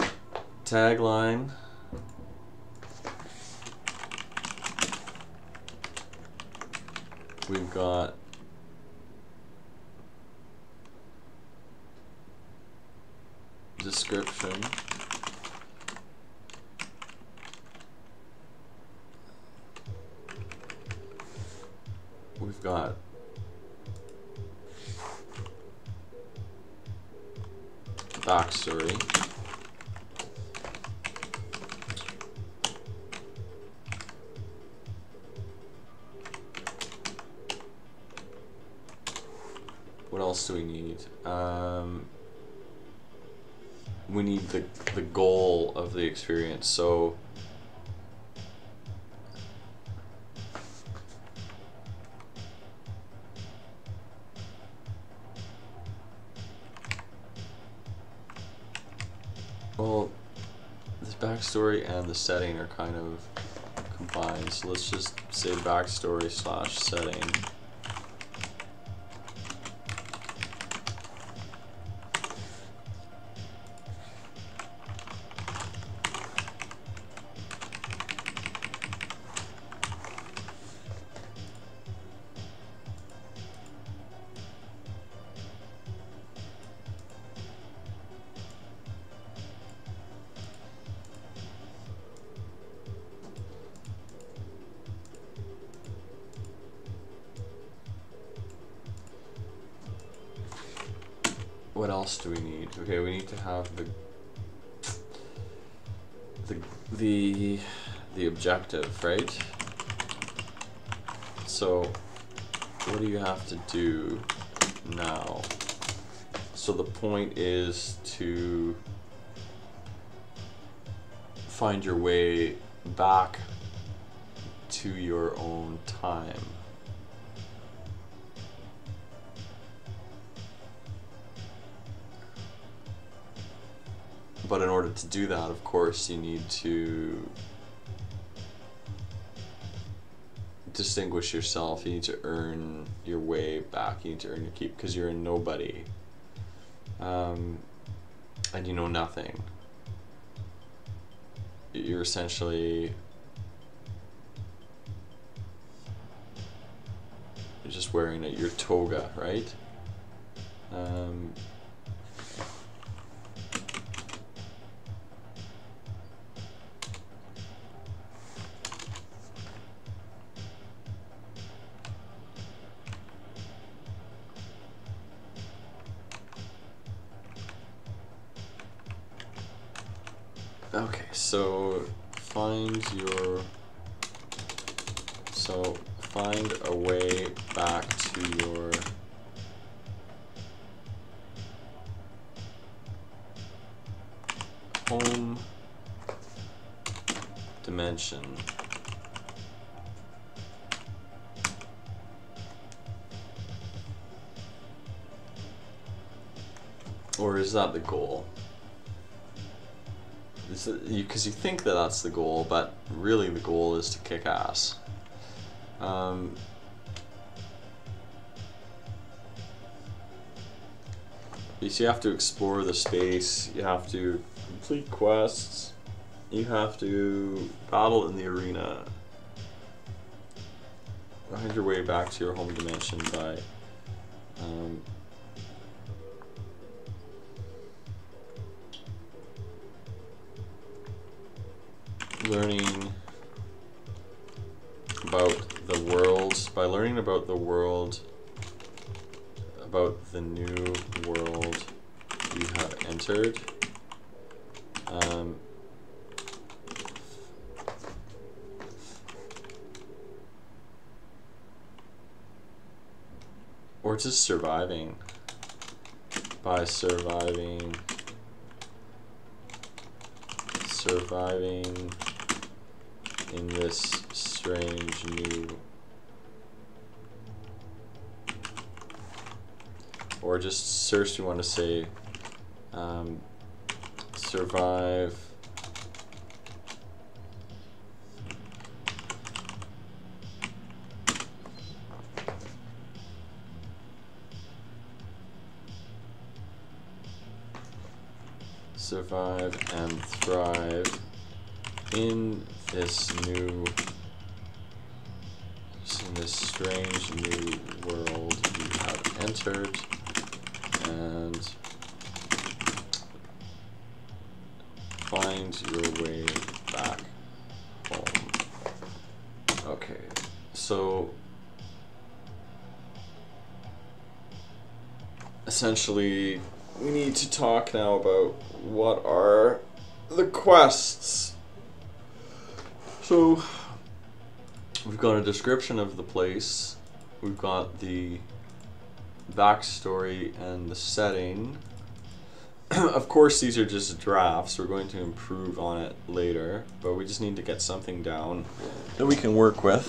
tagline, we've got description, we've got backstory, what else do we need? We need the goal of the experience. So well, this backstory and the setting are kind of combined, so let's just say backstory / setting. What else do we need? Okay, we need to have the objective, right? So what do you have to do now? So the point is to find your way back to your own time. But in order to do that, of course, you need to distinguish yourself. You need to earn your way back. You need to earn your keep, because you're a nobody. And you know nothing. You're essentially... you're just wearing your toga, right? Okay, so find a way back to your home dimension Or is that the goal? Because you think that that's the goal, but really the goal is to kick ass. You have to explore the space, you have to complete quests, you have to battle in the arena. Find your way back to your home dimension by learning about the world, about the new world you have entered. Or just surviving. By surviving in this strange new, or just search, you want to say survive and thrive in this strange new world you have entered, and find your way back home. Okay, so essentially we need to talk now about what are the quests. So we've got a description of the place, we've got the backstory and the setting. Of course these are just drafts, we're going to improve on it later, but we just need to get something down that we can work with.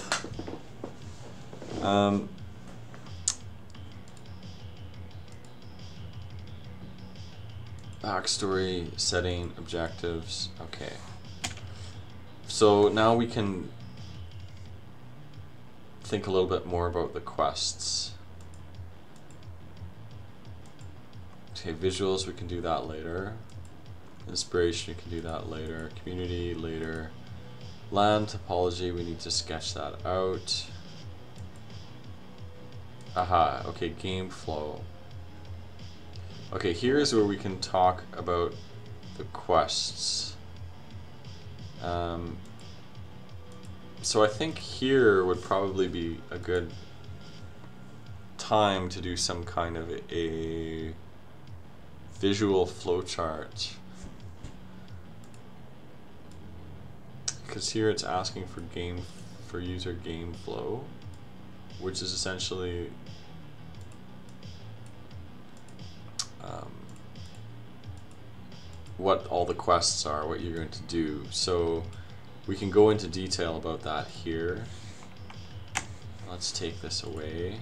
Backstory, setting, objectives. Okay. So now we can think a little bit more about the quests. Okay, visuals, we can do that later. Inspiration, we can do that later. Community, later. Land topology, we need to sketch that out. Aha, okay, game flow. Okay, here's where we can talk about the quests. So I think here would probably be a good time to do some kind of a visual flowchart. Because here it's asking for user game flow, which is essentially what all the quests are, what you're going to do. So we can go into detail about that here. Let's take this away.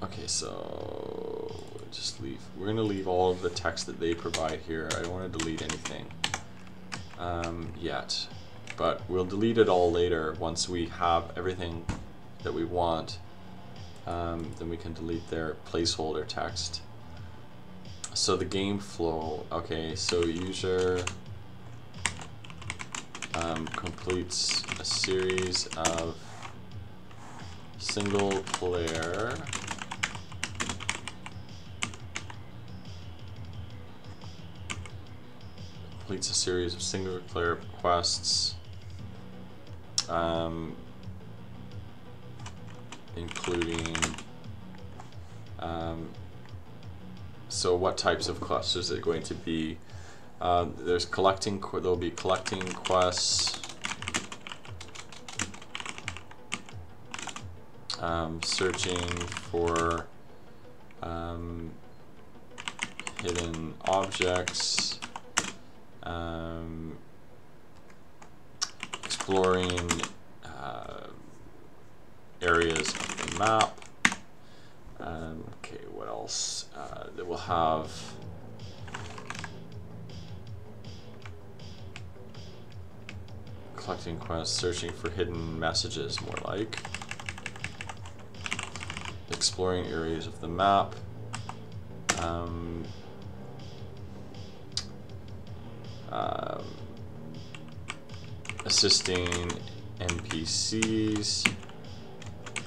Okay, so just leave. We're going to leave all of the text that they provide here. I don't want to delete anything yet, but we'll delete it all later once we have everything that we want. Then we can delete their placeholder text. So the game flow, okay, so user completes a series of single player quests, including so what types of quests is it going to be? There's there'll be collecting quests, searching for hidden objects, exploring areas of the map. Okay, what else? That we'll have collecting quests, searching for hidden messages, more like. Exploring areas of the map. Assisting NPCs,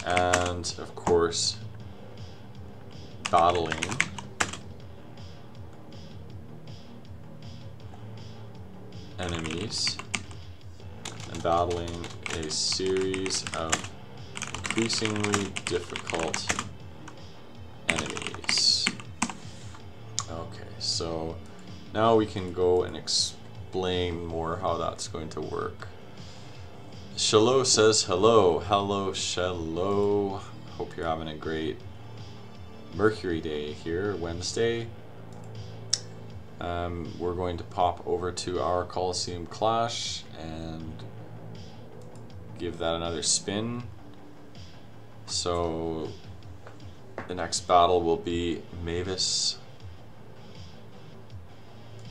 and of course battling enemies and battling a series of increasingly difficult enemies. Okay, so now we can go and explain more how that's going to work. Shallow says hello. Hello, Shallow. Hope you're having a great Mercury day here, Wednesday. We're going to pop over to our Coliseum Clash and give that another spin. So the next battle will be Mavis,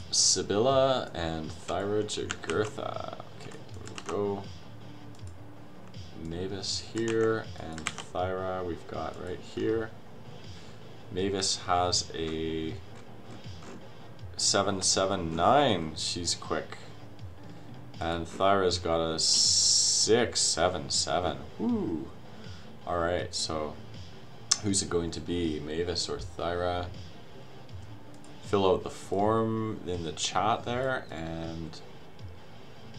Sibylla, and Thyra Jagurtha. Okay, here we go. Mavis here and Thyra we've got right here. Mavis has a 779, she's quick. And Thyra's got a 677. Ooh. Alright, so who's it going to be? Mavis or Thyra? Fill out the form in the chat there and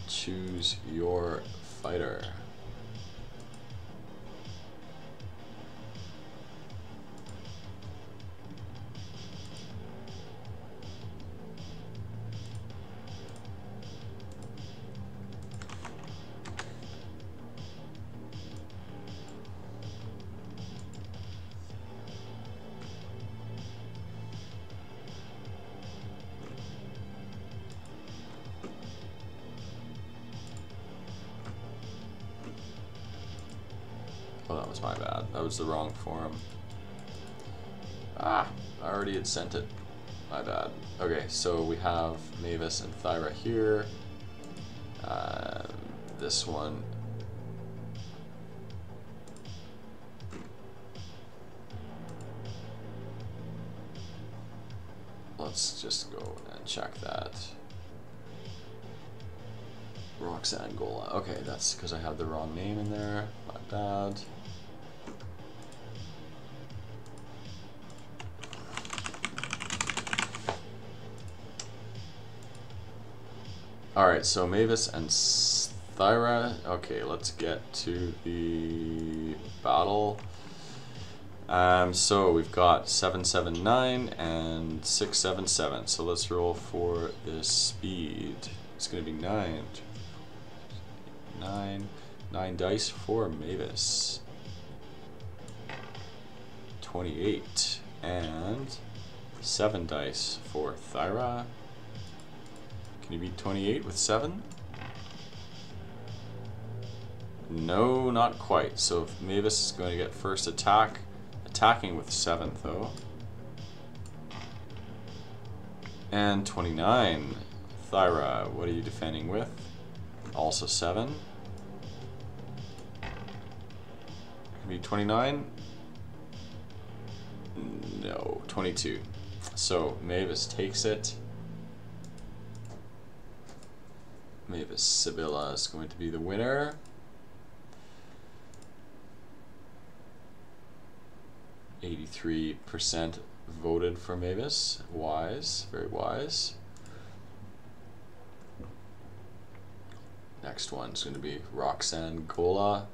choose your fighter. Oh, that was my bad. That was the wrong form. Ah, I already had sent it. My bad. Okay, so we have Mavis and Thyra here. This one. Let's just go and check that. Roxanne Gola. Okay, that's because I had the wrong name in there. My bad. Alright, so Mavis and Thyra. Okay, let's get to the battle. So we've got 779 and 677. So let's roll for the speed. It's going to be 9 dice for Mavis. 28 and 7 dice for Thyra. Can you beat 28 with 7? No, not quite. So Mavis is going to get first attack. Attacking with 7 though. And 29. Thyra, what are you defending with? Also 7. Can you beat 29? No, 22. So Mavis takes it. Mavis Sibylla is going to be the winner. 83% voted for Mavis. Wise, very wise. Next one's going to be Roxanne Gola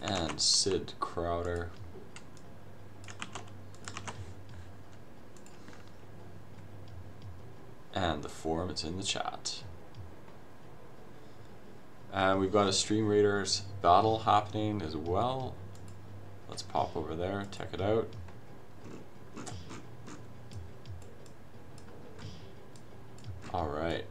and Sid Crowder. And the forum, it's in the chat. And we've got a Stream Raiders battle happening as well. Let's pop over there, check it out. All right.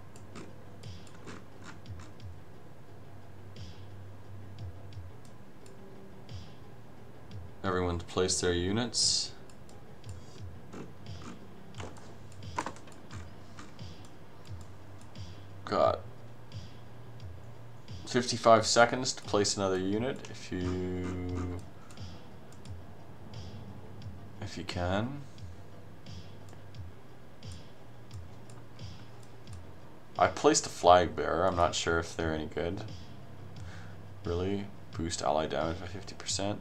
place their units. Got 55 seconds to place another unit if you can. I placed a flag bearer. I'm not sure if they're any good. Really? Boost ally damage by 50%.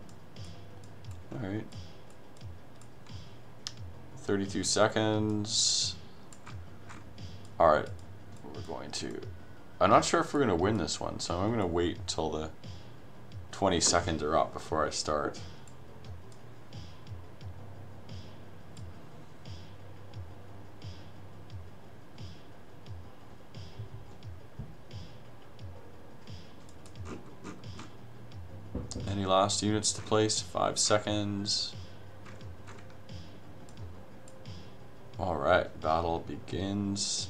Alright. 32 seconds. Alright. We're going to... I'm not sure if we're going to win this one, so I'm going to wait till the 20 seconds are up before I start. Any last units to place? 5 seconds. Alright, battle begins.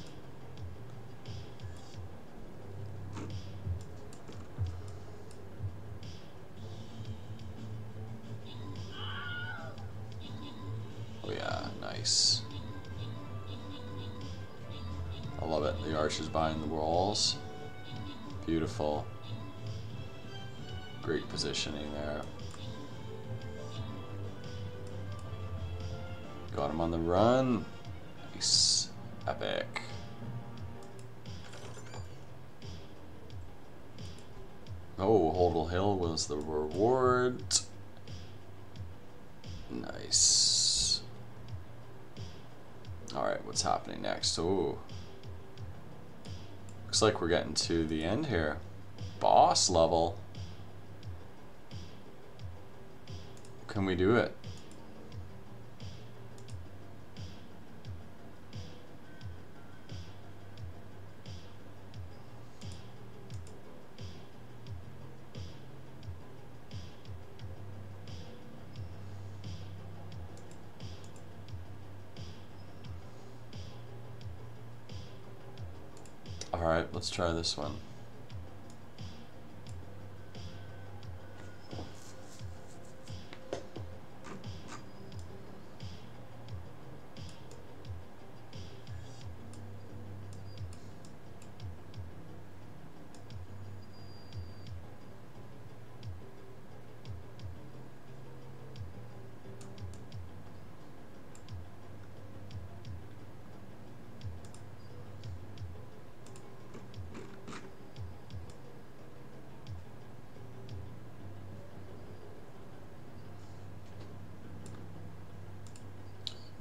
Oh yeah, nice. I love it. The archers behind the walls. Beautiful. Great positioning there. Got him on the run. Nice. Epic. Oh, Holdall Hill was the reward. Nice. Alright, what's happening next? Oh. Looks like we're getting to the end here. Boss level. Can we do it? All right, let's try this one.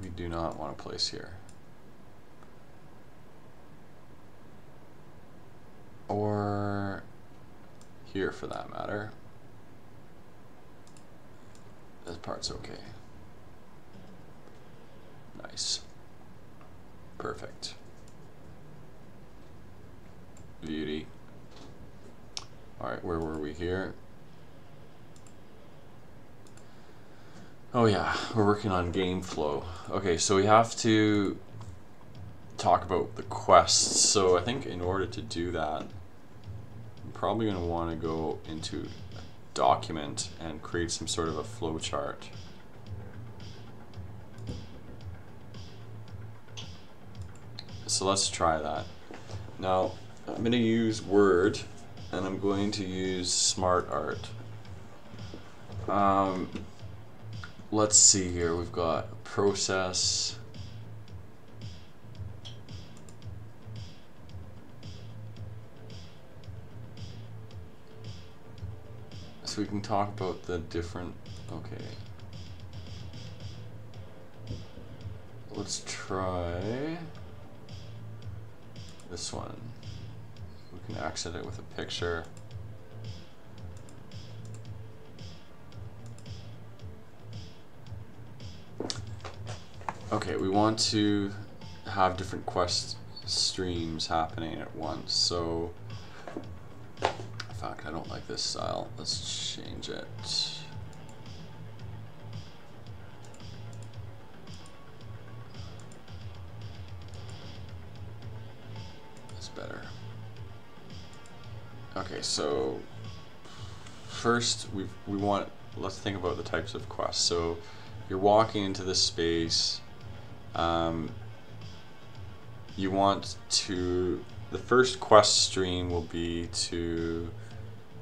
We do not want to place here. Or here for that matter. This part's okay. Nice. Perfect. Beauty. Alright, where were we here? Oh yeah, we're working on game flow. Okay, so we have to talk about the quests. So I think in order to do that, I'm probably going to want to go into a document and create some sort of a flow chart. So let's try that. Now, I'm going to use Word and I'm going to use Smart Art. Let's see here, we've got a process. So we can talk about the different, okay. Let's try this one. We can accent it with a picture. Okay, we want to have different quest streams happening at once, so in fact I don't like this style. Let's change it. That's better. Okay, so first we want let's think about the types of quests. So you're walking into this space. You want to, the first quest stream will be to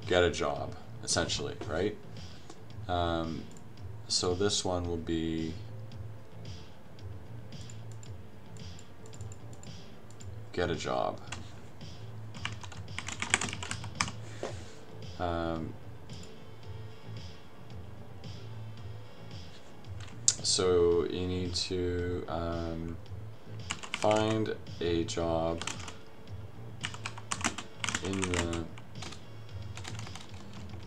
get a job, essentially, right? So this one will be get a job. So you need to find a job in the,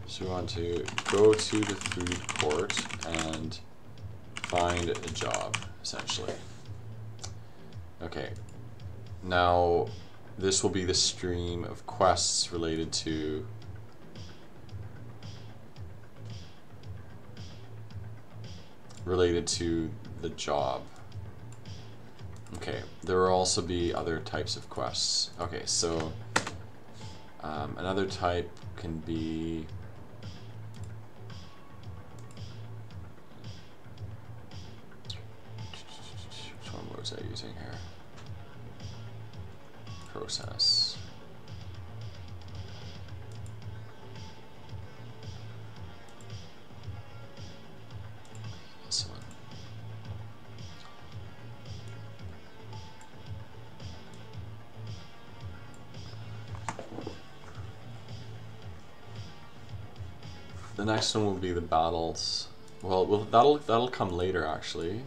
so we want to go to the food court and find a job, essentially. Okay, now this will be the stream of quests related to the job. Okay, there will also be other types of quests. Okay, so another type can be which one was I using here? Process. This one. The next one will be the battles. Well, that'll come later actually.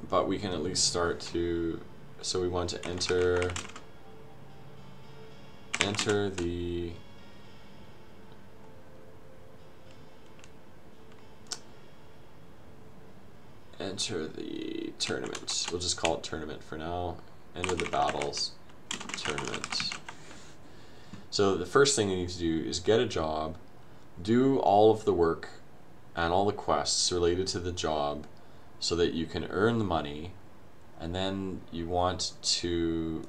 But we can at least start to, so we want to enter the tournament. We'll just call it tournament for now. Enter the battles tournament. So the first thing you need to do is get a job, do all of the work and all the quests related to the job so that you can earn the money, and then you want to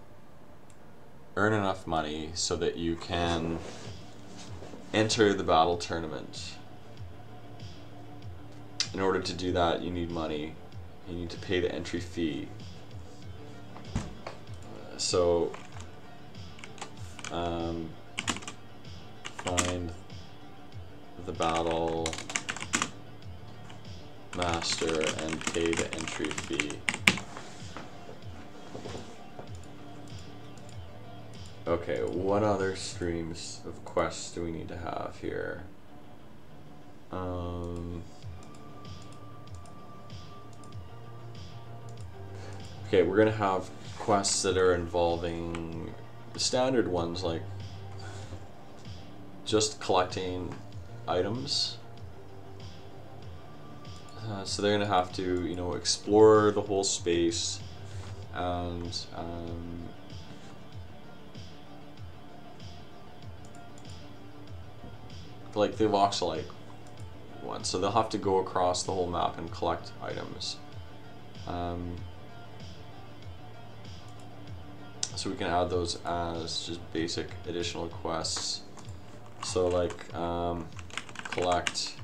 earn enough money so that you can enter the battle tournament. In order to do that, you need money. You need to pay the entry fee. So find the battle master and pay the entry fee. Okay, what other streams of quests do we need to have here? Okay, we're gonna have quests that are involving the standard ones, like just collecting items. So they're gonna have to, you know, explore the whole space and like the voxelite one. So they'll have to go across the whole map and collect items. So we can add those as just basic additional quests. So like collect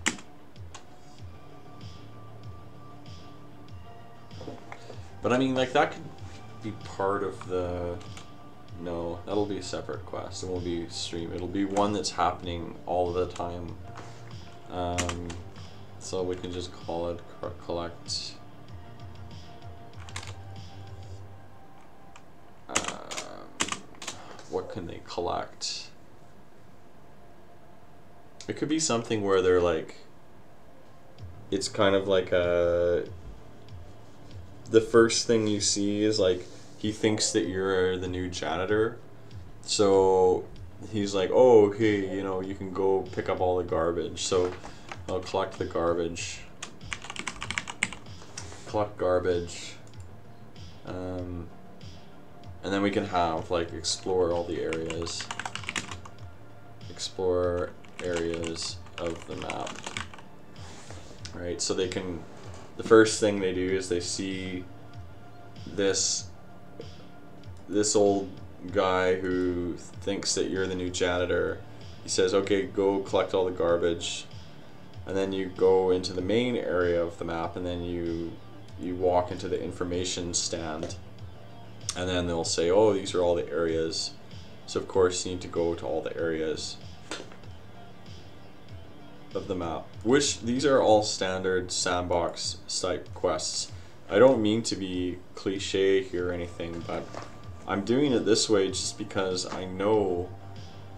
but I mean, like, that could be part of the, no, that'll be a separate quest. It won't be stream. It'll be one that's happening all the time. So we can just call it collect. What can they collect? It could be something where they're like, it's kind of like a, the first thing you see is like, he thinks that you're the new janitor. So he's like, oh, okay, you know, you can go pick up all the garbage. So I'll collect the garbage. Collect garbage. And then we can have like explore all the areas. Explore areas of the map. Right, so they can, the first thing they do is they see this old guy who thinks that you're the new janitor, he says, okay, go collect all the garbage, and then you go into the main area of the map, and then you walk into the information stand, and then they'll say, oh, these are all the areas. So of course you need to go to all the areas of the map, which these are all standard Sandbox type quests. I don't mean to be cliche here or anything, but I'm doing it this way just because I know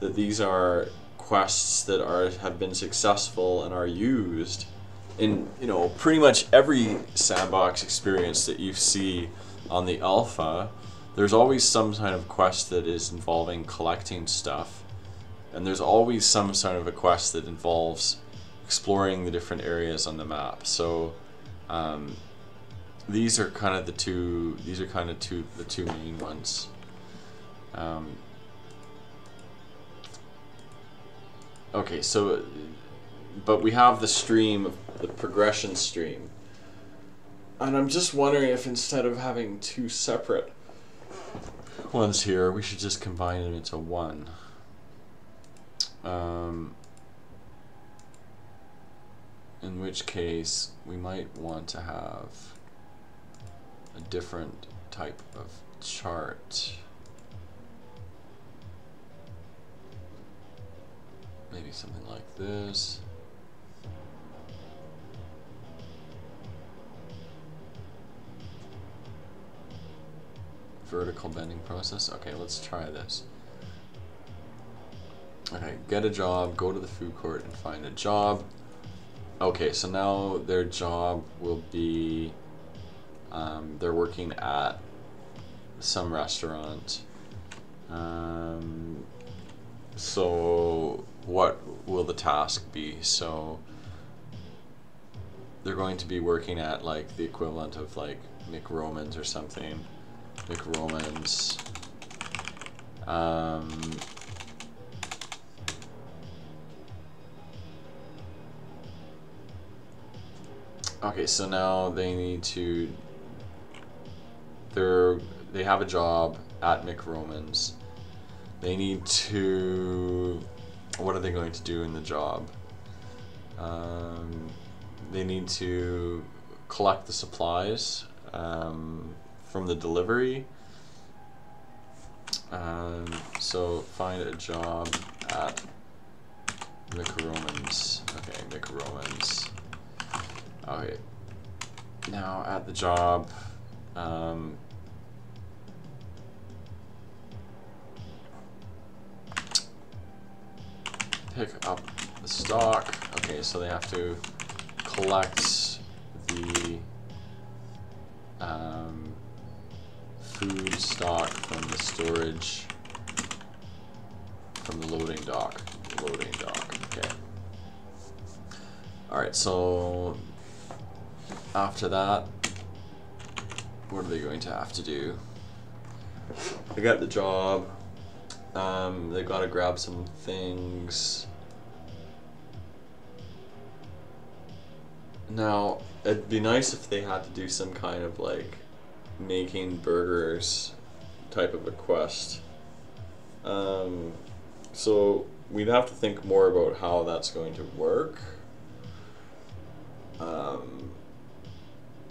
that these are quests that have been successful and are used in, you know, pretty much every Sandbox experience that you see on the alpha. There's always some kind of quest that is involving collecting stuff, and there's always some sort of a quest that involves exploring the different areas on the map. So these are kind of the two main ones. Okay, so but we have the stream, the progression stream, and I'm just wondering if instead of having two separate ones here, we should just combine them into one. In which case we might want to have a different type of chart. Maybe something like this. Vertical bending process. Okay, let's try this. Okay, get a job, go to the food court and find a job. Okay, so now their job will be, they're working at some restaurant. So what will the task be? So they're going to be working at like the equivalent of like McRoman's or something. McRoman's. Okay, so now they need to, they have a job at McRoman's. They need to, what are they going to do in the job? They need to collect the supplies from the delivery. So find a job at McRoman's. Okay, McRoman's. Okay, now at the job, pick up the stock. Okay, so they have to collect the food stock from the storage, from the loading dock. Okay. All right, so after that, what are they going to have to do? They got the job. They got to grab some things. Now, it'd be nice if they had to do some kind of like making burgers type of a quest. So we'd have to think more about how that's going to work.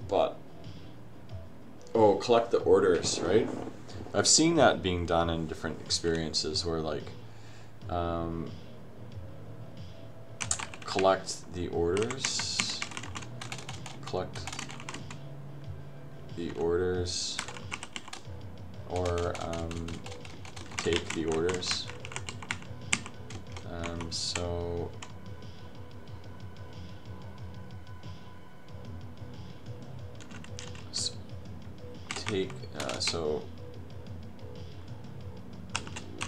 But collect the orders, right? I've seen that being done in different experiences where like collect the orders, or take the orders. So take so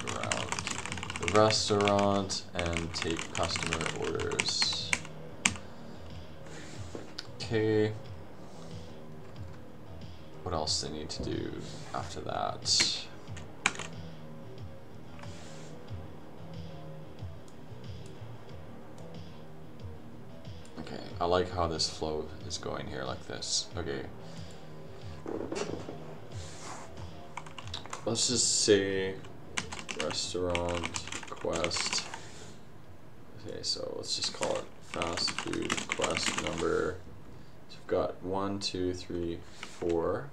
around the restaurant and take customer orders. Okay. What else they need to do after that? Okay, I like how this flow is going here like this. Okay. Let's just say restaurant quest Okay, so let's just call it fast food quest number. So we've got 1, 2, 3, 4.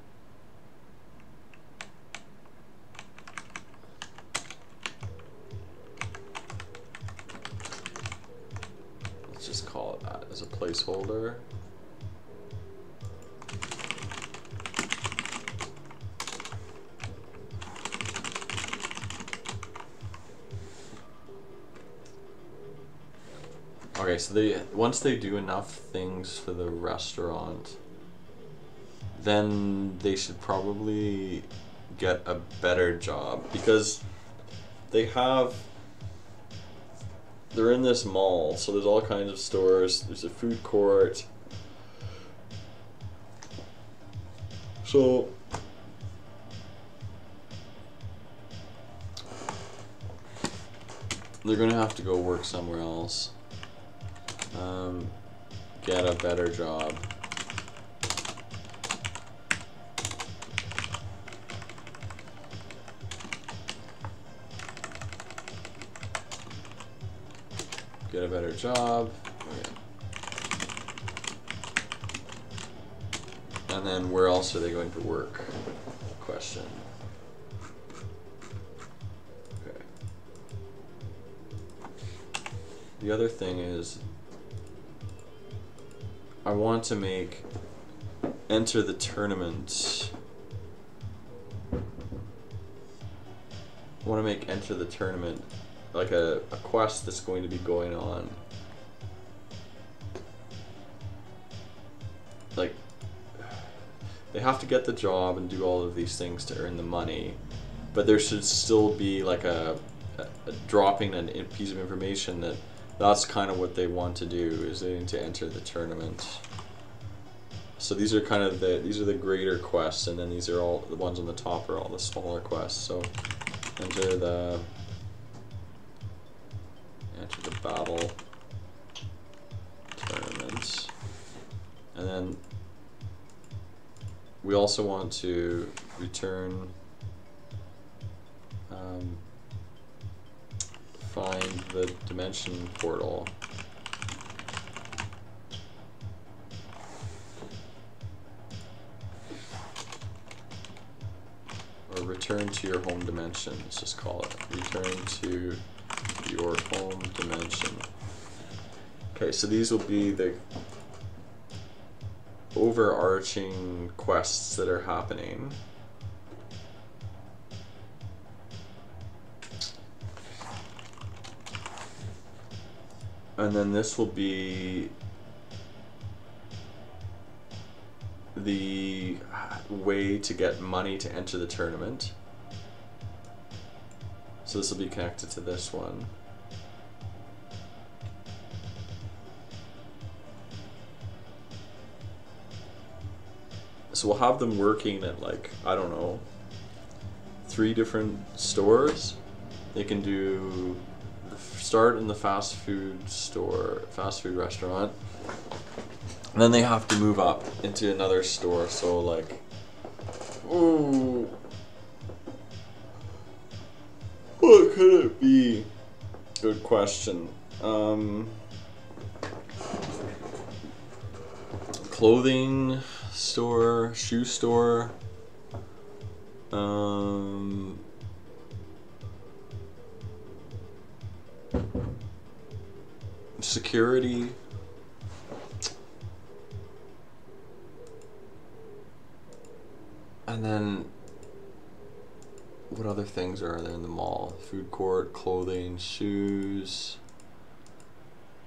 Let's just call it that as a placeholder. Okay, so once they do enough things for the restaurant, then they should probably get a better job, because they're in this mall, so there's all kinds of stores, there's a food court. So they're gonna have to go work somewhere else. Get a better job. Get a better job. Okay. And then where else are they going to work? Question. Okay. The other thing is, I want to make enter the tournament. I want to make enter the tournament like a quest that's going to be going on. Like, they have to get the job and do all of these things to earn the money, but there should still be like a dropping a piece of information that that's kind of what they want to do, is they need to enter the tournament. So these are kind of these are the greater quests, and then these are all the ones on the top are all the smaller quests. So enter the battle tournament, and then we also want to return find the dimension portal. Or return to your home dimension, let's just call it. Return to your home dimension. Okay, so these will be the overarching quests that are happening. And then this will be the way to get money to enter the tournament. So this will be connected to this one. So we'll have them working at, like, I don't know, 3 different stores. They can do start in the fast food restaurant, and then they have to move up into another store. So like, ooh, what could it be? Good question. Clothing store, shoe store, security, and then what other things are there in the mall? Food court, clothing, shoes.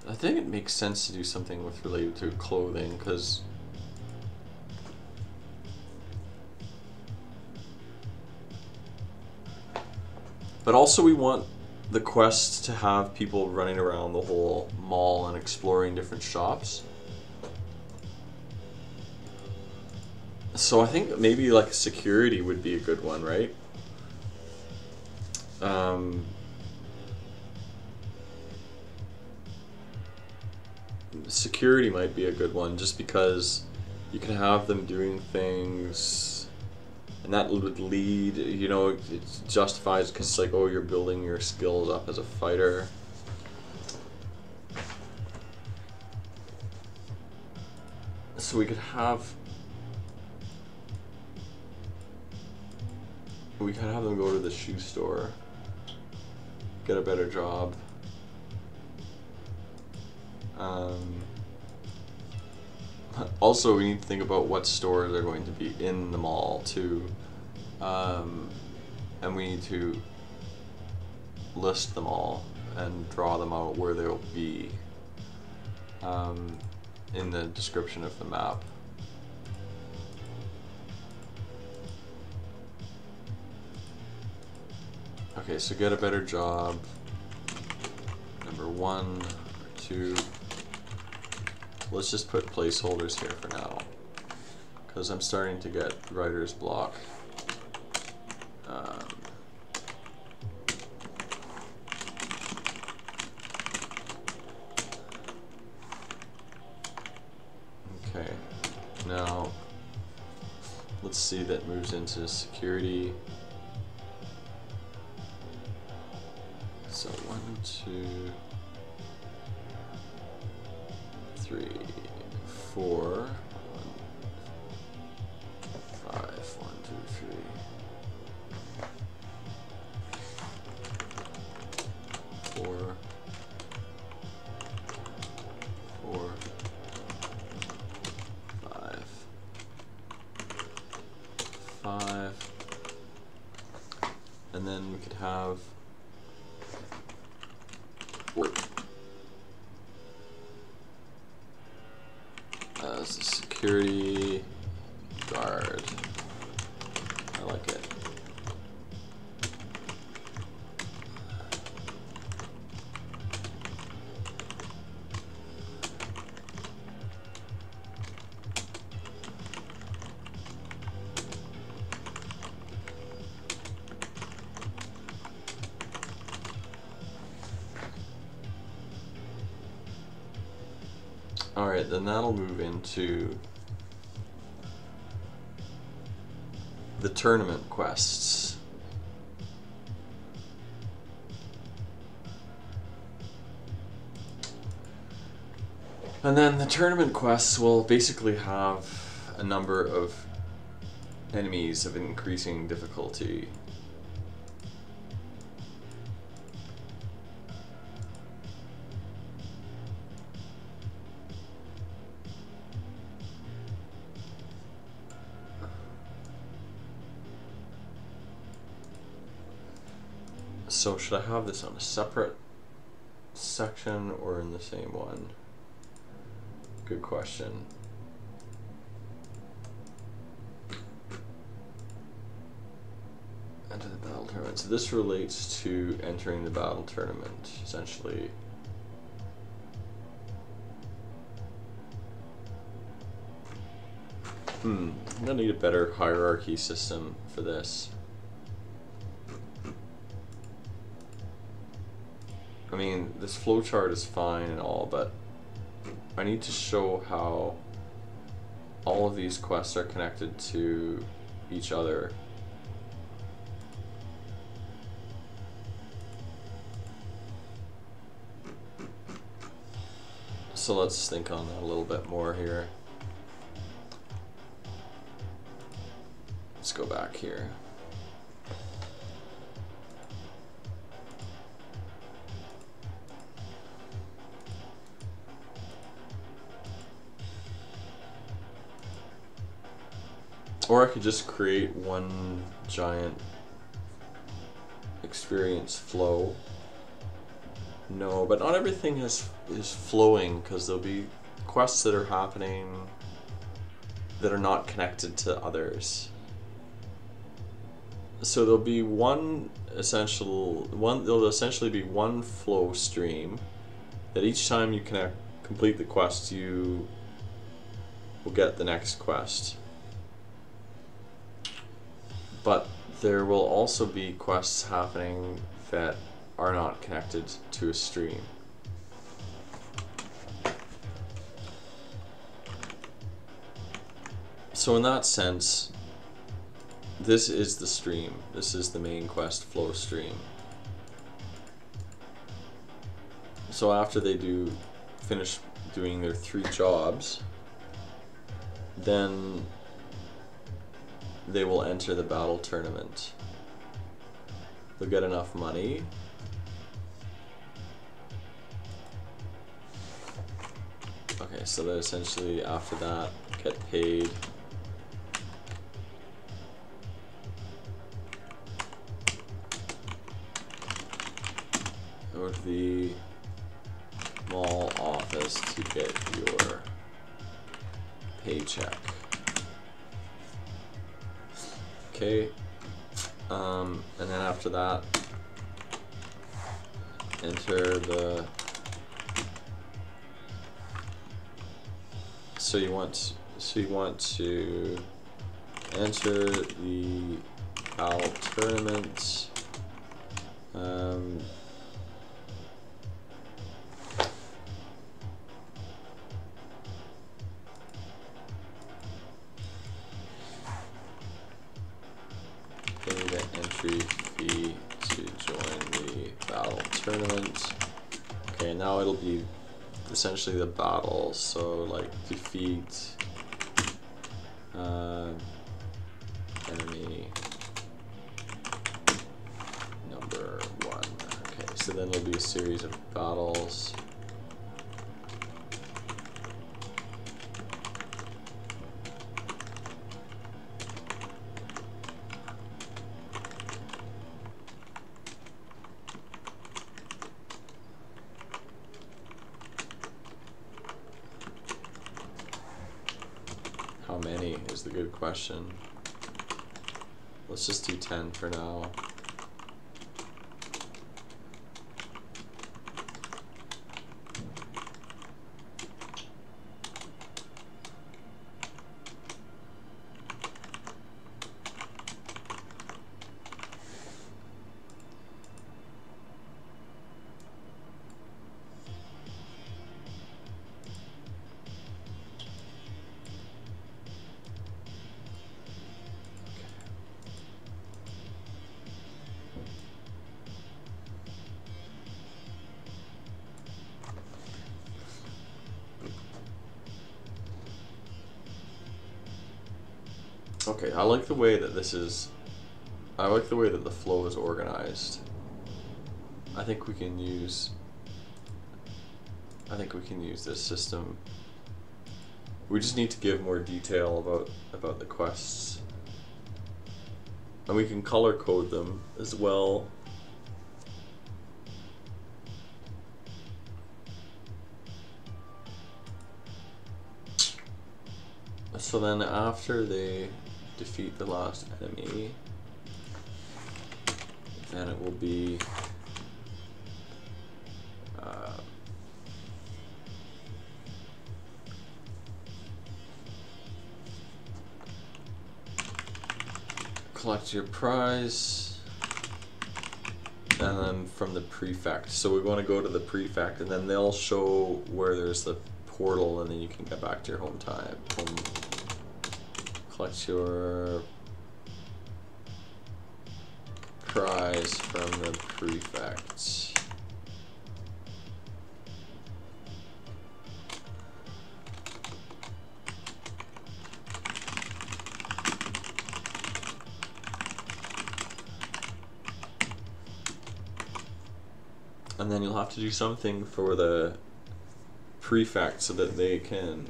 I think it makes sense to do something with related to clothing, because but also we want the quest to have people running around the whole mall and exploring different shops. So I think maybe like security would be a good one, right? Security might be a good one, just because you can have them doing things, and that would lead, you know, it justifies, because it's like, oh, you're building your skills up as a fighter. So we could have them go to the shoe store, get a better job. Also, we need to think about what stores are going to be in the mall too, and we need to list them all and draw them out where they'll be in the description of the map. Okay, so get a better job. Number 1 or 2. Let's just put placeholders here for now, because I'm starting to get writer's block. Okay, now let's see, that moves into security. So 1, 2, 3, 4, 1, 5, 1, 2, 3, 4, 4, 5, 5, and then we could have as a security guard. I like it. Alright, then that'll move into the tournament quests. And then the tournament quests will basically have a number of enemies of increasing difficulty. So should I have this on a separate section or in the same one? Good question. Enter the battle tournament. So this relates to entering the battle tournament, essentially. I'm gonna need a better hierarchy system for this. I mean, this flowchart is fine and all, but I need to show how all of these quests are connected to each other. So let's think on that a little bit more here. Let's go back here. Or I could just create one giant experience flow. No, but not everything is flowing, because there'll be quests that are happening that are not connected to others. So there'll be there'll essentially be one flow stream that each time you complete the quest, you will get the next quest. But there will also be quests happening that are not connected to a stream. So in that sense, this is the stream. This is the main quest flow stream. So after they finish doing their 3 jobs, then they will enter the battle tournament. They'll get enough money. Okay, so they essentially after that get paid. Go to the mall office to get your paycheck. Okay, and then after that, enter the. So you want to enter the battle tournament. Pay the entry fee to join the battle tournament. Okay, now it'll be essentially the battle, so like defeat enemy number 1. Okay, so then there'll be a series of battles. How many is the good question. Let's just do 10 for now. Okay, I like the way that this is. I like the way that the flow is organized. I think we can use this system. We just need to give more detail about the quests. And we can color code them as well. So then after they defeat the last enemy, then it will be collect your prize, and then from the prefect. So we want to go to the prefect, and then they'll show where there's the portal, and then you can get back to your home. Collect your prize from the prefect. And then you'll have to do something for the prefect so that they can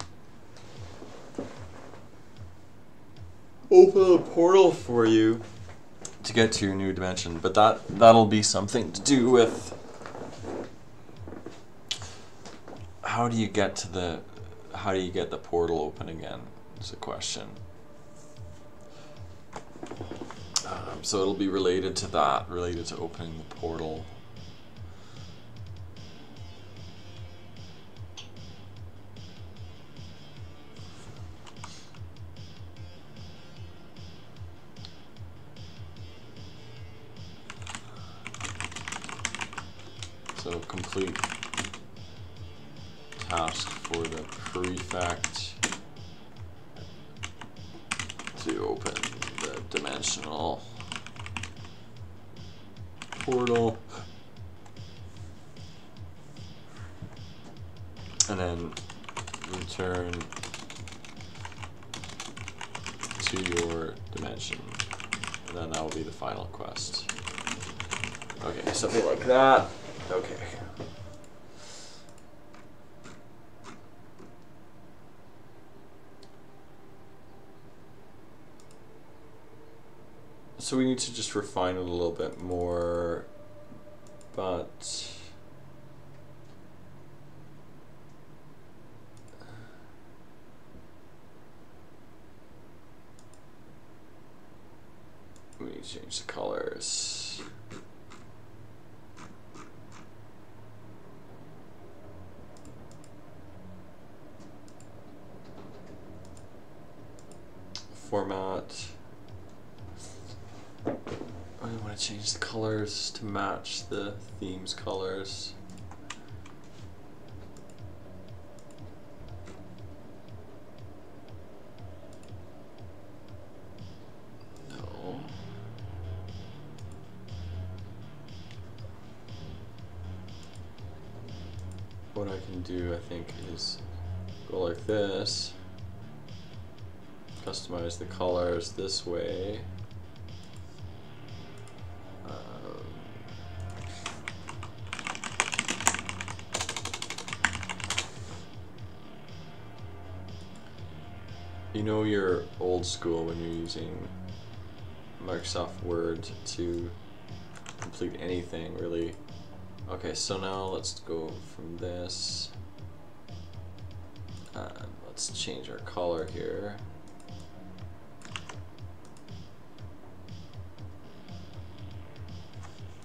open a portal for you to get to your new dimension. But that'll be something to do with how do you get the portal open again is a question. So it'll be related to that, related to opening the portal. So complete task for the prefect to open the dimensional portal, and then return to your dimension. And then that will be the final quest. Okay, something like that. Okay. So we need to just refine it a little bit more, but we need to change the colors. Format. I want to change the colors to match the theme's colors. No. What I can do, I think, is go like this. Customize the colors this way. You know you're old school when you're using Microsoft Word to complete anything, really. Okay, so now let's go from this. Let's change our color here.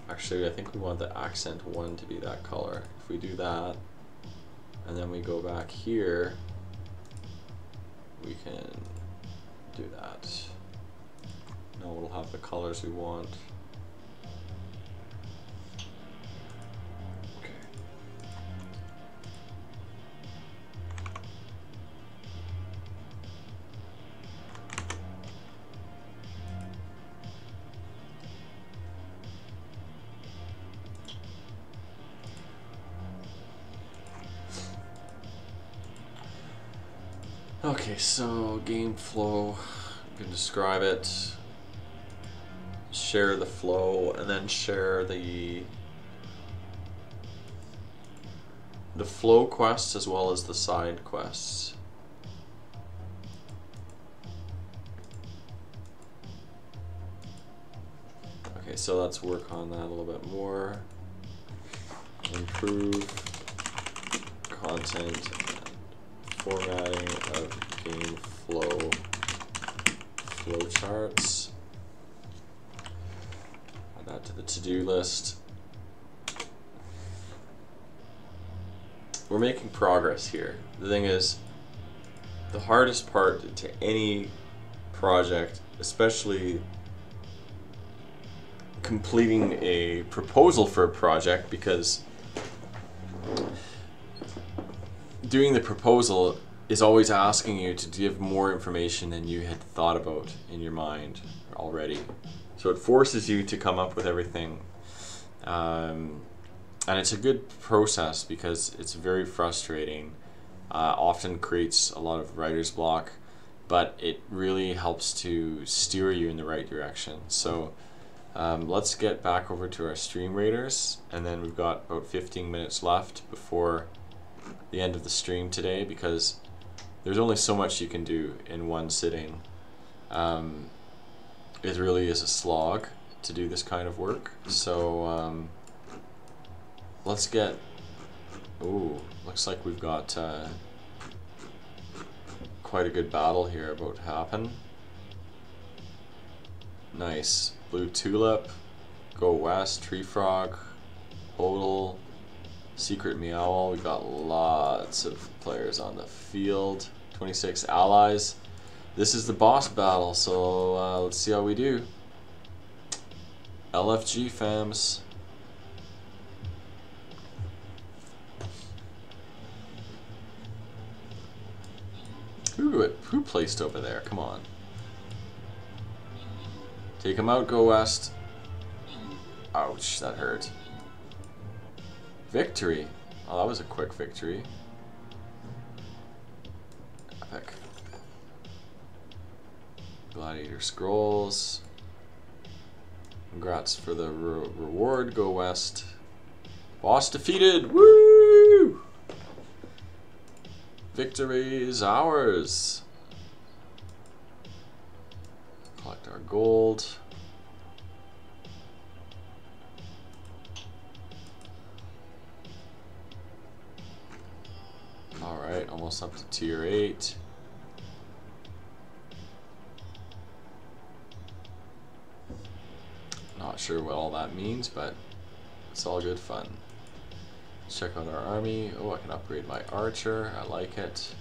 Actually, I think we want the accent 1 to be that color. If we do that, and then we go back here, we can do that. Now we'll have the colors we want. Okay. Okay, so game flow, you can describe it, share the flow, and then share the flow quests as well as the side quests. Okay, so let's work on that a little bit more. Improve content formatting of game flow charts. Add that to the to-do list. We're making progress here. The thing is, the hardest part to any project, especially completing a proposal for a project, because doing the proposal is always asking you to give more information than you had thought about in your mind already. So it forces you to come up with everything. And it's a good process because it's very frustrating. Often creates a lot of writer's block, but it really helps to steer you in the right direction. So let's get back over to our stream raters, and then we've got about 15 minutes left before the end of the stream today, because there's only so much you can do in one sitting. It really is a slog to do this kind of work. So let's get, ooh, looks like we've got quite a good battle here about to happen. Nice. Blue Tulip, Go West, Tree Frog, Odal, Secret Meowl. We got lots of players on the field. 26 allies. This is the boss battle, so let's see how we do. LFG fams. Who placed over there? Come on. Take him out, Go West. Ouch, that hurt. Victory. Oh, that was a quick victory. Epic. Go Gladiator Scrolls. Congrats for the reward. Go west. Boss defeated. Woo! Victory is ours. Collect our gold. Alright, almost up to tier 8. Not sure what all that means, but it's all good fun. Let's check out our army. Oh, I can upgrade my archer. I like it.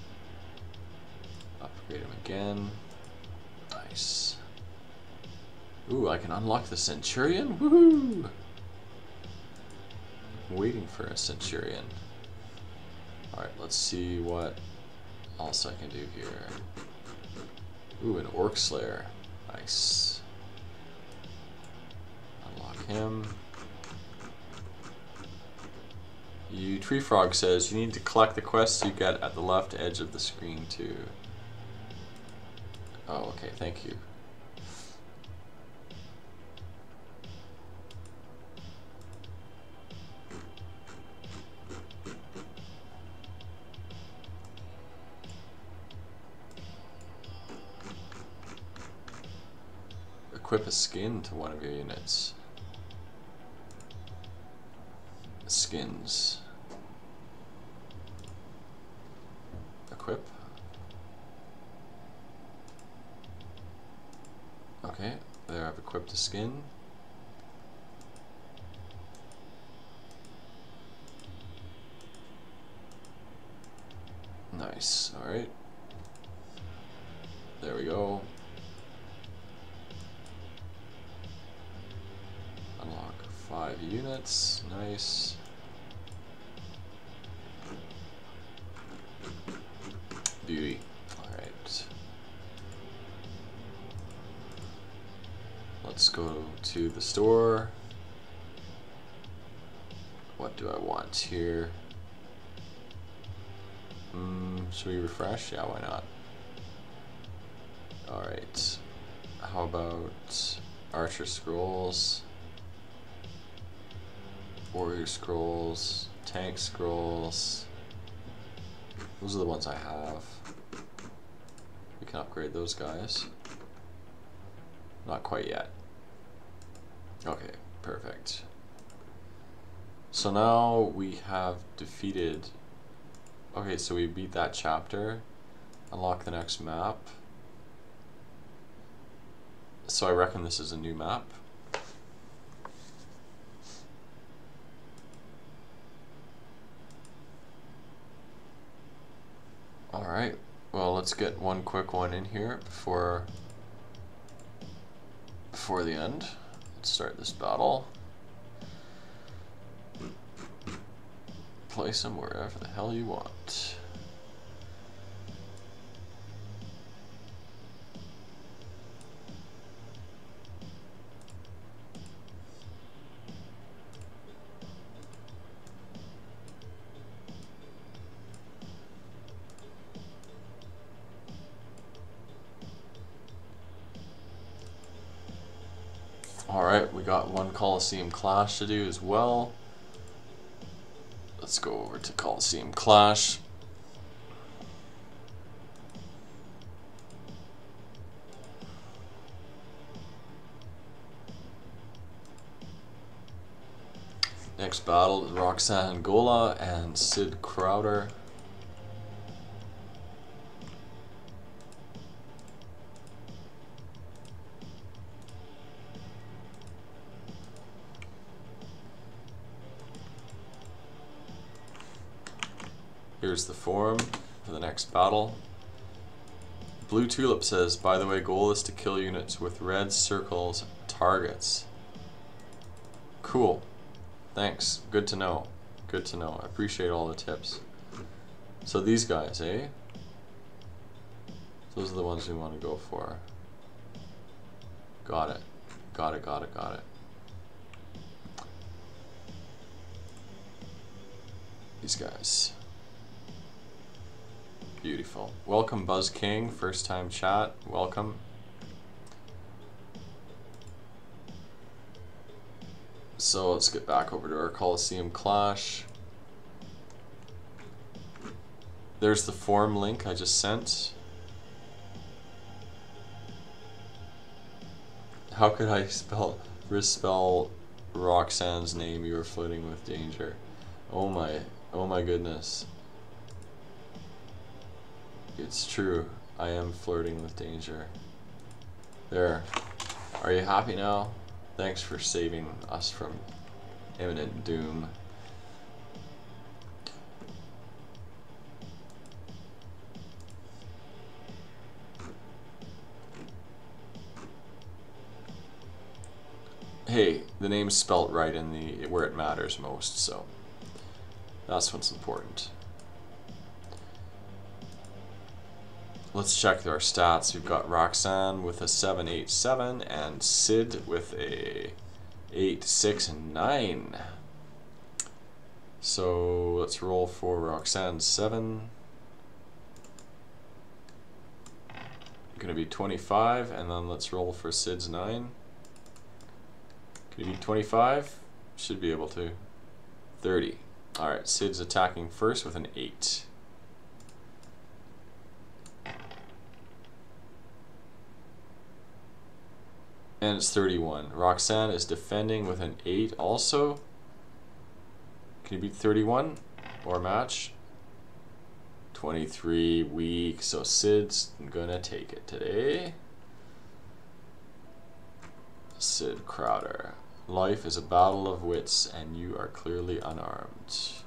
Upgrade him again. Nice. Ooh, I can unlock the Centurion? Woohoo! I'm waiting for a Centurion. Alright, let's see what else I can do here. Ooh, an Orc Slayer. Nice. Unlock him. Tree Frog says you need to collect the quests you get at the left edge of the screen too. Oh, okay, thank you. Equip a skin to one of your units. Skins. Equip. Okay, there I've equipped a skin. Nice, alright. There we go. Unlock 5 units, nice. Beauty. Alright. Let's go to the store. What do I want here? Should we refresh? Yeah, why not? Alright. How about Archer Scrolls? Warrior Scrolls? Tank Scrolls? Those are the ones I have. We can upgrade those guys. Not quite yet. Okay, perfect. So now we have defeated... Okay, so we beat that chapter. Unlock the next map. So I reckon this is a new map. Alright, well let's get one quick one in here before the end. Let's start this battle. Place them wherever the hell you want. Alright, we got one Coliseum Clash to do as well. Let's go over to Coliseum Clash. Next battle is Roxanne Gola and Sid Crowder. Here's the forum for the next battle. Blue Tulip says, by the way, goal is to kill units with red circles targets. Cool. Thanks. Good to know. Good to know. I appreciate all the tips. So these guys, eh? Those are the ones we want to go for. Got it. Got it, got it, got it. These guys. Beautiful. Welcome, Buzz King. First time chat. Welcome. So let's get back over to our Coliseum Clash. There's the forum link I just sent. How could I misspell Roxanne's name? You were flirting with danger. Oh my goodness. It's true. I am flirting with danger. There. Are you happy now? Thanks for saving us from imminent doom. Hey, the name's spelt right in the where it matters most, so that's what's important. Let's check our stats. We've got Roxanne with a 787 and Sid with a 869. So let's roll for Roxanne's 7. Gonna be 25, and then let's roll for Sid's 9. Can you beat 25? Should be able to. 30. Alright, Sid's attacking first with an 8. And it's 31. Roxanne is defending with an 8 also. Can you beat 31 or match? 23, weak. So Sid's gonna take it today. Sid Crowder. Life is a battle of wits and you are clearly unarmed.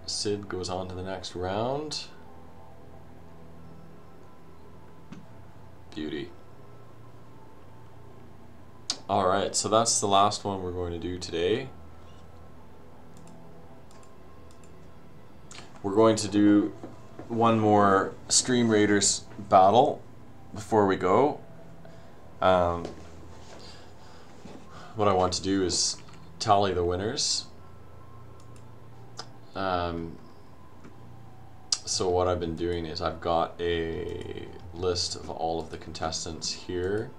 Sid goes on to the next round. Beauty. Alright, so that's the last one we're going to do today. We're going to do one more Stream Raiders battle before we go. What I want to do is tally the winners. So what I've been doing is I've got a list of all of the contestants here.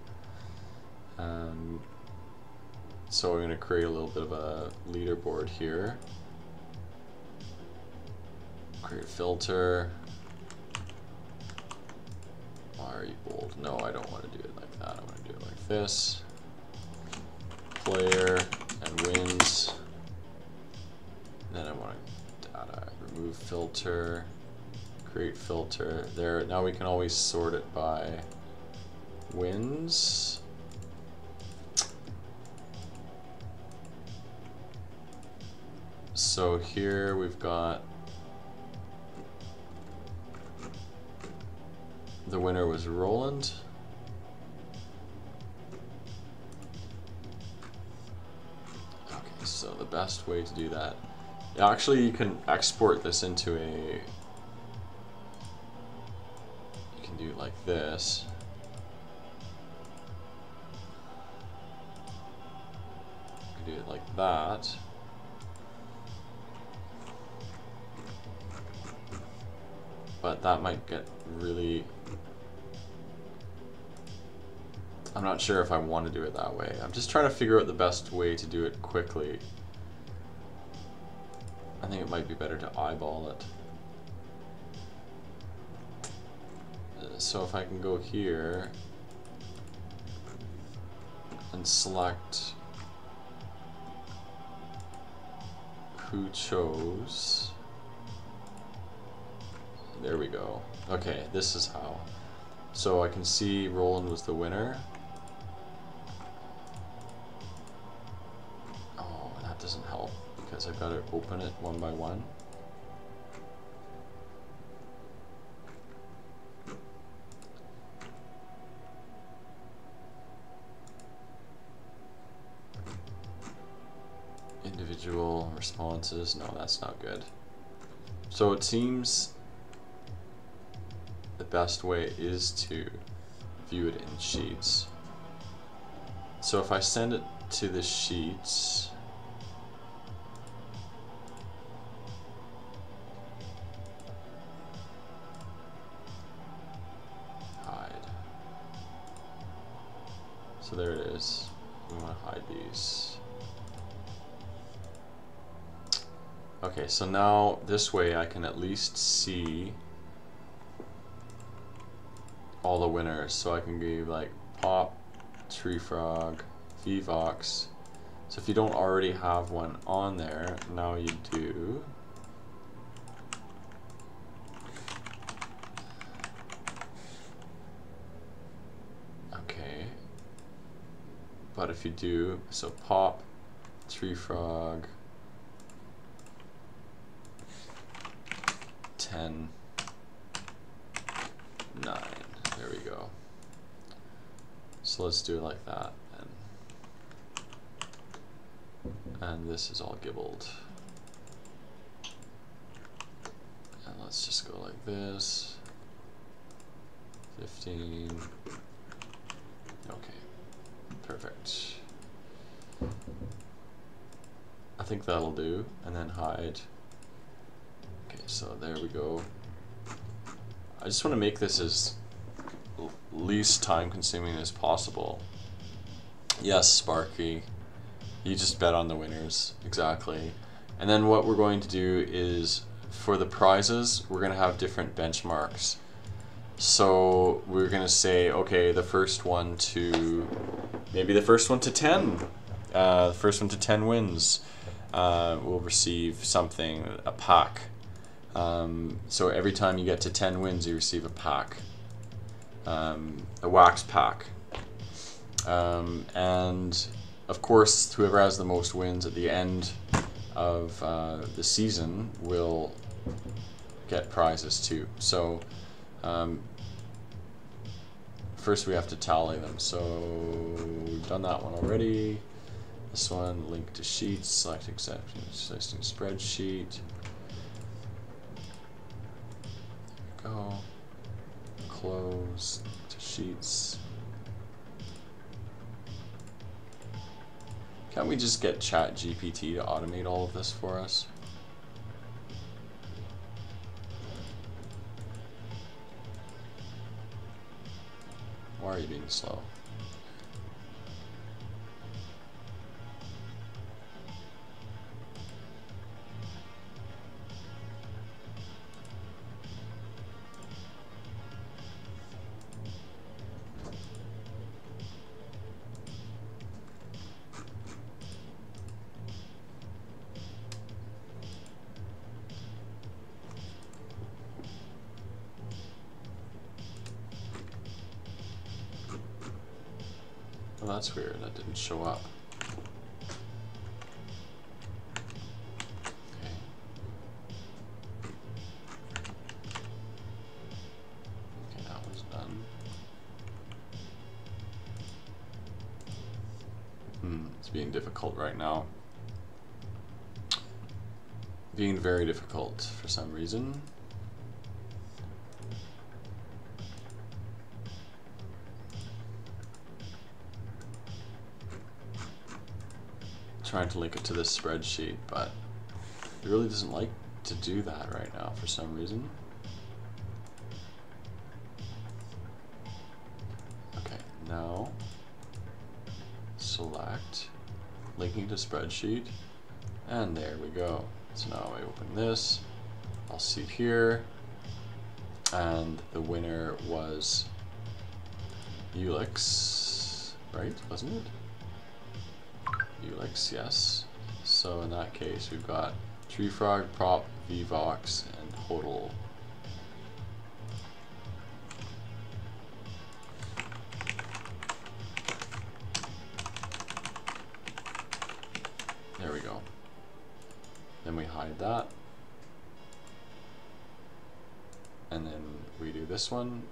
So we're going to create a little bit of a leaderboard here. Create a filter. Why are you bold? No, I don't want to do it like that. I want to do it like this. Player and wins. And then I want to data, remove filter, create filter. There, now we can always sort it by wins. So here we've got the winner was Roland. Okay, so the best way to do that, actually you can export this into a, you can do it like this. You can do it like that. But that might get really, I'm not sure if I want to do it that way. I'm just trying to figure out the best way to do it quickly. I think it might be better to eyeball it. So if I can go here and select who chose. There we go. Okay, this is how. So I can see Roland was the winner. Oh, that doesn't help because I've got to open it one by one. Individual responses. No, that's not good. So it seems the best way is to view it in sheets. So if I send it to the sheets, hide. So there it is. We want to hide these. Okay, so now this way I can at least see all the winners. So I can give like Pop, Tree Frog, Vivox. So if you don't already have one on there, now you do. Okay. But if you do, so Pop, Tree Frog, 10, 9. There we go. So let's do it like that. And this is all gibbled. And let's just go like this. 15. Okay. Perfect. I think that'll do. And then hide. Okay, so there we go. I just want to make this as least time consuming as possible. Yes, Sparky. You just bet on the winners, exactly. And then what we're going to do is, for the prizes, we're going to have different benchmarks. So we're going to say, okay, the first one to, maybe the first one to 10. The first one to 10 wins will receive something, a pack. So every time you get to 10 wins, you receive a pack. A wax pack. And of course, whoever has the most wins at the end of the season will get prizes too. So first we have to tally them. So we've done that one already. This one, link to sheets, select exception, selecting spreadsheet. There we go. Close to sheets. Can't we just get ChatGPT to automate all of this for us? Why are you being slow? Oh, that's weird, that didn't show up. Okay. Okay, that was done. It's being difficult right now. Being very difficult for some reason. Trying to link it to this spreadsheet, but it really doesn't like to do that right now for some reason. Okay, now select linking to spreadsheet, and there we go. So now I open this, I'll see here, and the winner was Ulix, right? Wasn't it? Ulix, yes. So in that case, we've got Tree Frog, Prop, Vivox, and Total. There we go. Then we hide that. And then we do this one.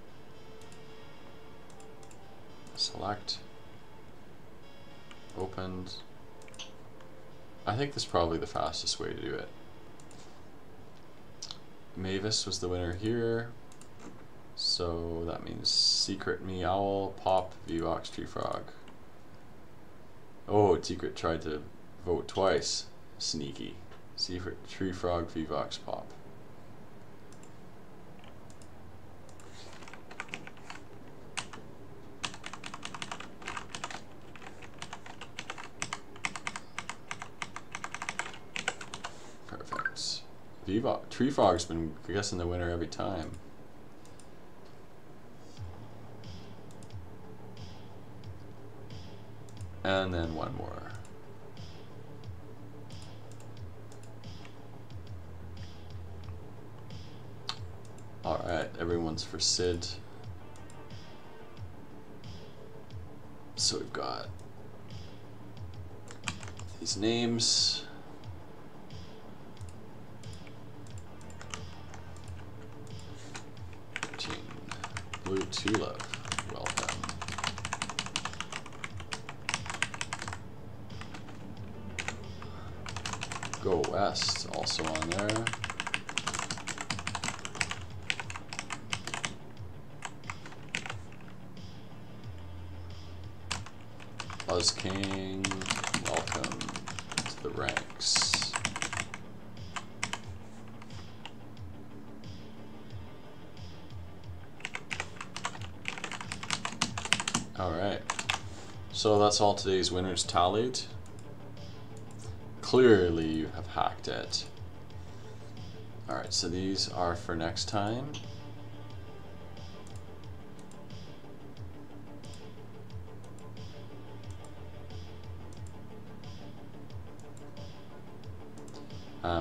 Select. Opened. I think this is probably the fastest way to do it. Mavis was the winner here. So that means Secret Meowl, Pop, Vivox, Tree Frog. Oh, Secret tried to vote twice. Sneaky. Secret, Tree Frog, Vivox, Pop. Tree Frog's been guessing the winner every time. And then one more. Alright, everyone's for Sid. So we've got these names. Blue Tulip, welcome. Go West, also on there. Buzz King, welcome to the ranks. Alright, so that's all today's winners tallied. Clearly you have hacked it. Alright, so these are for next time.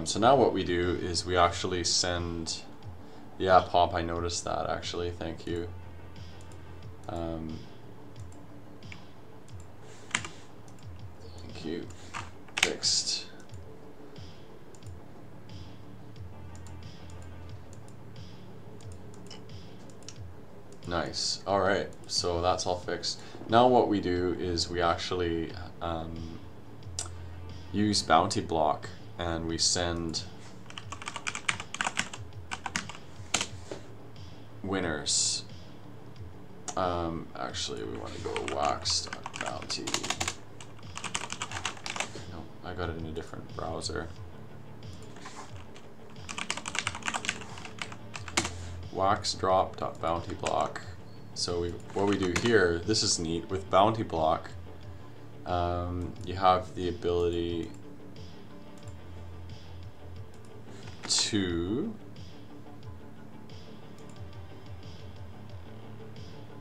So now what we do is we actually send, yeah, Pop, I noticed that actually, thank you. Thank you. Fixed. Nice. Alright, so that's all fixed. Now what we do is we actually use Bounty Block and we send winners. Actually, we want to go wax.bounty. No, I got it in a different browser. Waxdrop.bountyblock. So what we do here, this is neat, with Bounty Block, you have the ability to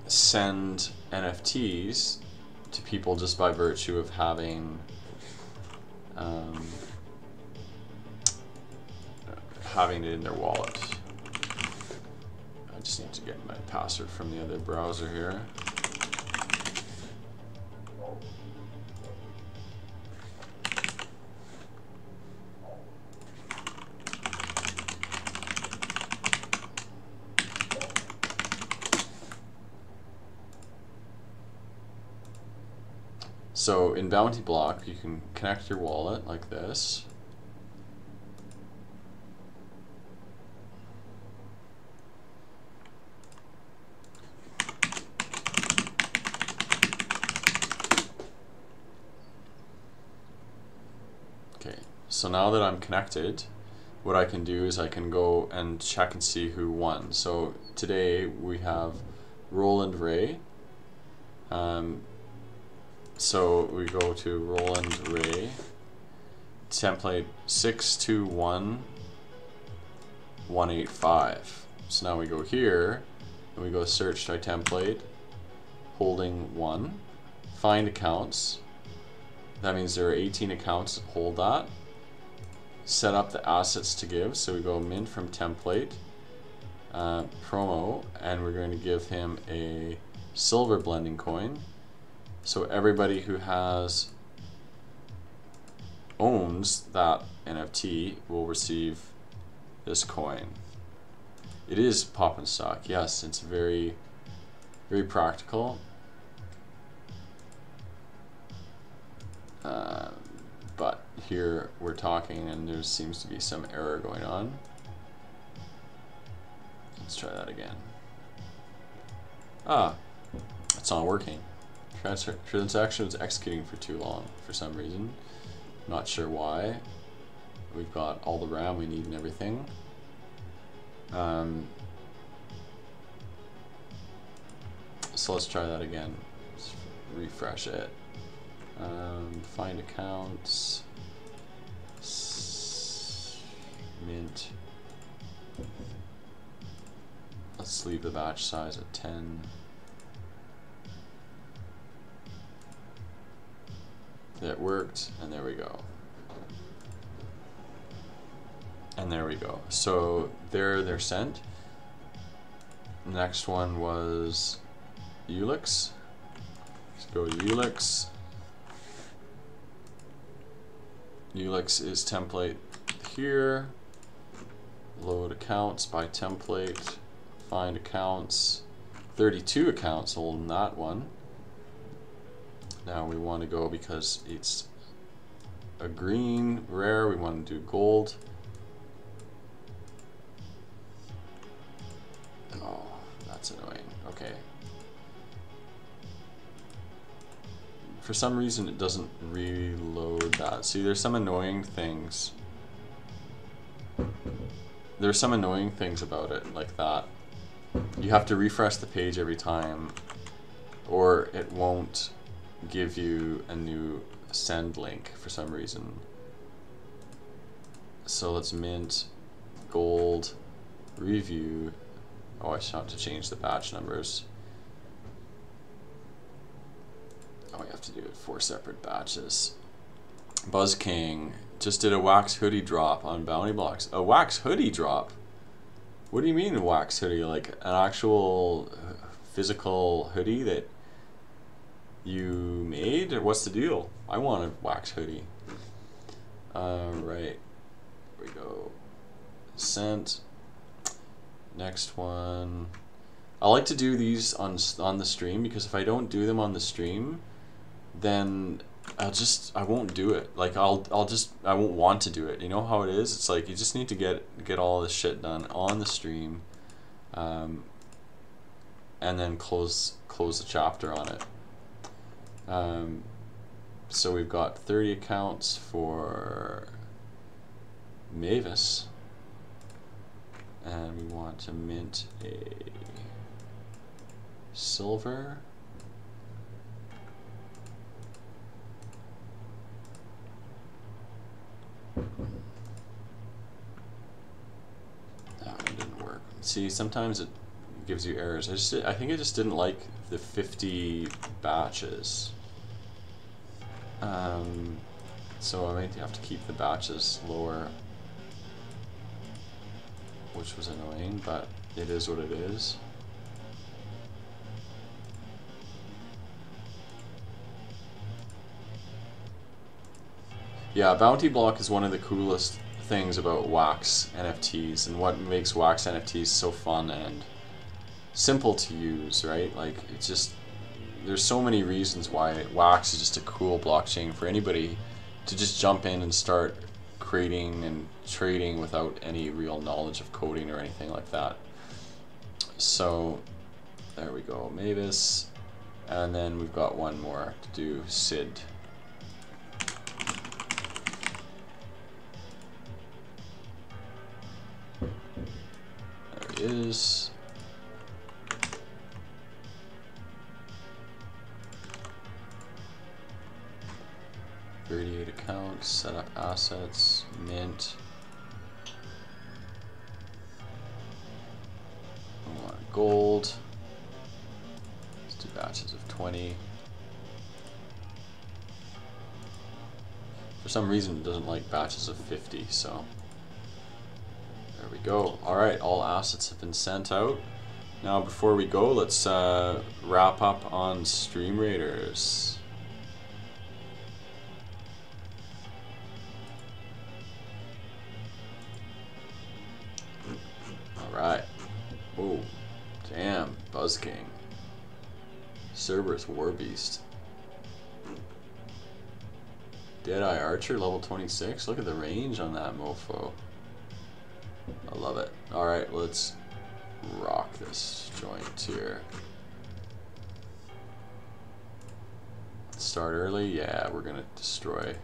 send NFTs to people just by virtue of having having it in their wallet. I just need to get my password from the other browser here. So in Bounty Block, you can connect your wallet like this. Okay, so now that I'm connected, what I can do is I can go and check and see who won. So today we have Roland Ray. So we go to Roland Ray, template 621185. So now we go here and we go search by template, holding 1, find accounts. That means there are 18 accounts that hold that. Set up the assets to give. So we go mint from template, promo, and we're going to give him a silver blending coin. So everybody who owns that NFT will receive this coin. It is pop and stock, yes, it's very, very practical. But here we're talking and there seems to be some error going on. Let's try that again. Ah, it's not working. Transaction was executing for too long for some reason. Not sure why. We've got all the RAM we need and everything. So let's try that again. Let's refresh it. Find accounts. mint. Let's leave the batch size at 10. That worked, and there we go. And there we go. So they're sent. Next one was Ulix. Let's go to Ulix. Ulix is template here. Load accounts by template. Find accounts. 32 accounts, hold that one. Now we want to go, because it's a green rare, we want to do gold. Oh, that's annoying. Okay. For some reason it doesn't reload that. See, there's some annoying things. There's some annoying things about it, like that. You have to refresh the page every time, or it won't give you a new send link for some reason. So let's mint, gold, review. Oh, I should have to change the batch numbers. Oh, we have to do it 4 separate batches. Buzz King just did a wax hoodie drop on bounty blocks. A wax hoodie drop? What do you mean a wax hoodie? Like an actual physical hoodie that you made? Or what's the deal? I want a wax hoodie. Right. Here we go. Sent. Next one. I like to do these on the stream, because if I don't do them on the stream, then I won't do it. Like I won't want to do it. You know how it is? It's like you just need to get all this shit done on the stream, and then close the chapter on it. So we've got 30 accounts for Mavis, and we want to mint a silver. That one didn't work. See, sometimes it gives you errors. I think I just didn't like the 50 batches. So I might have to keep the batches lower, which was annoying, but it is what it is. Yeah, Bounty Block is one of the coolest things about Wax NFTs, and what makes Wax NFTs so fun and simple to use, right? Like, it's just, there's so many reasons why Wax is just a cool blockchain for anybody to just jump in and start creating and trading without any real knowledge of coding or anything like that. So there we go, Mavis, and then we've got one more to do, Sid. There he is. Accounts, set up assets, mint. We want gold. Let's do batches of 20. For some reason it doesn't like batches of 50, so there we go. Alright, all assets have been sent out. Now before we go, let's wrap up on Stream Raiders. Alright. Oh, damn, Buzz King. Cerberus Warbeast. Deadeye Archer, level 26. Look at the range on that mofo. I love it. Alright, let's rock this joint here. Start early? Yeah, we're gonna destroy.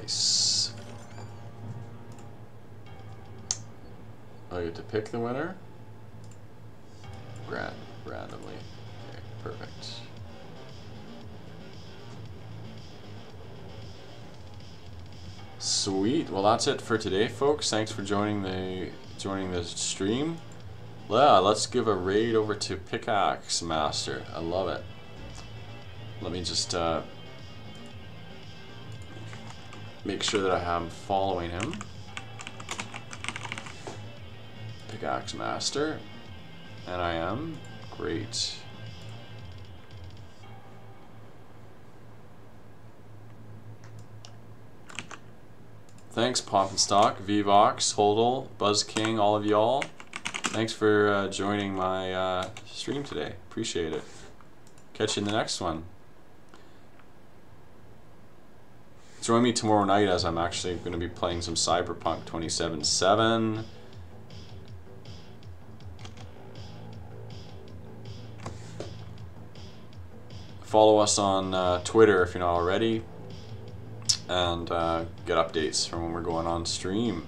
Nice. I get to pick the winner? Randomly. Okay, perfect. Sweet. Well, that's it for today, folks. Thanks for joining the stream. Yeah, let's give a raid over to Pickaxe Master. I love it. Let me just make sure that I am following him. Pickaxe Master. And I am. Great. Thanks, Pop and Stock, Vvox, Holdle, Buzz King, all of y'all. Thanks for joining my stream today. Appreciate it. Catch you in the next one. Join me tomorrow night as I'm actually going to be playing some Cyberpunk 2077. Follow us on Twitter if you're not already, and get updates from when we're going on stream.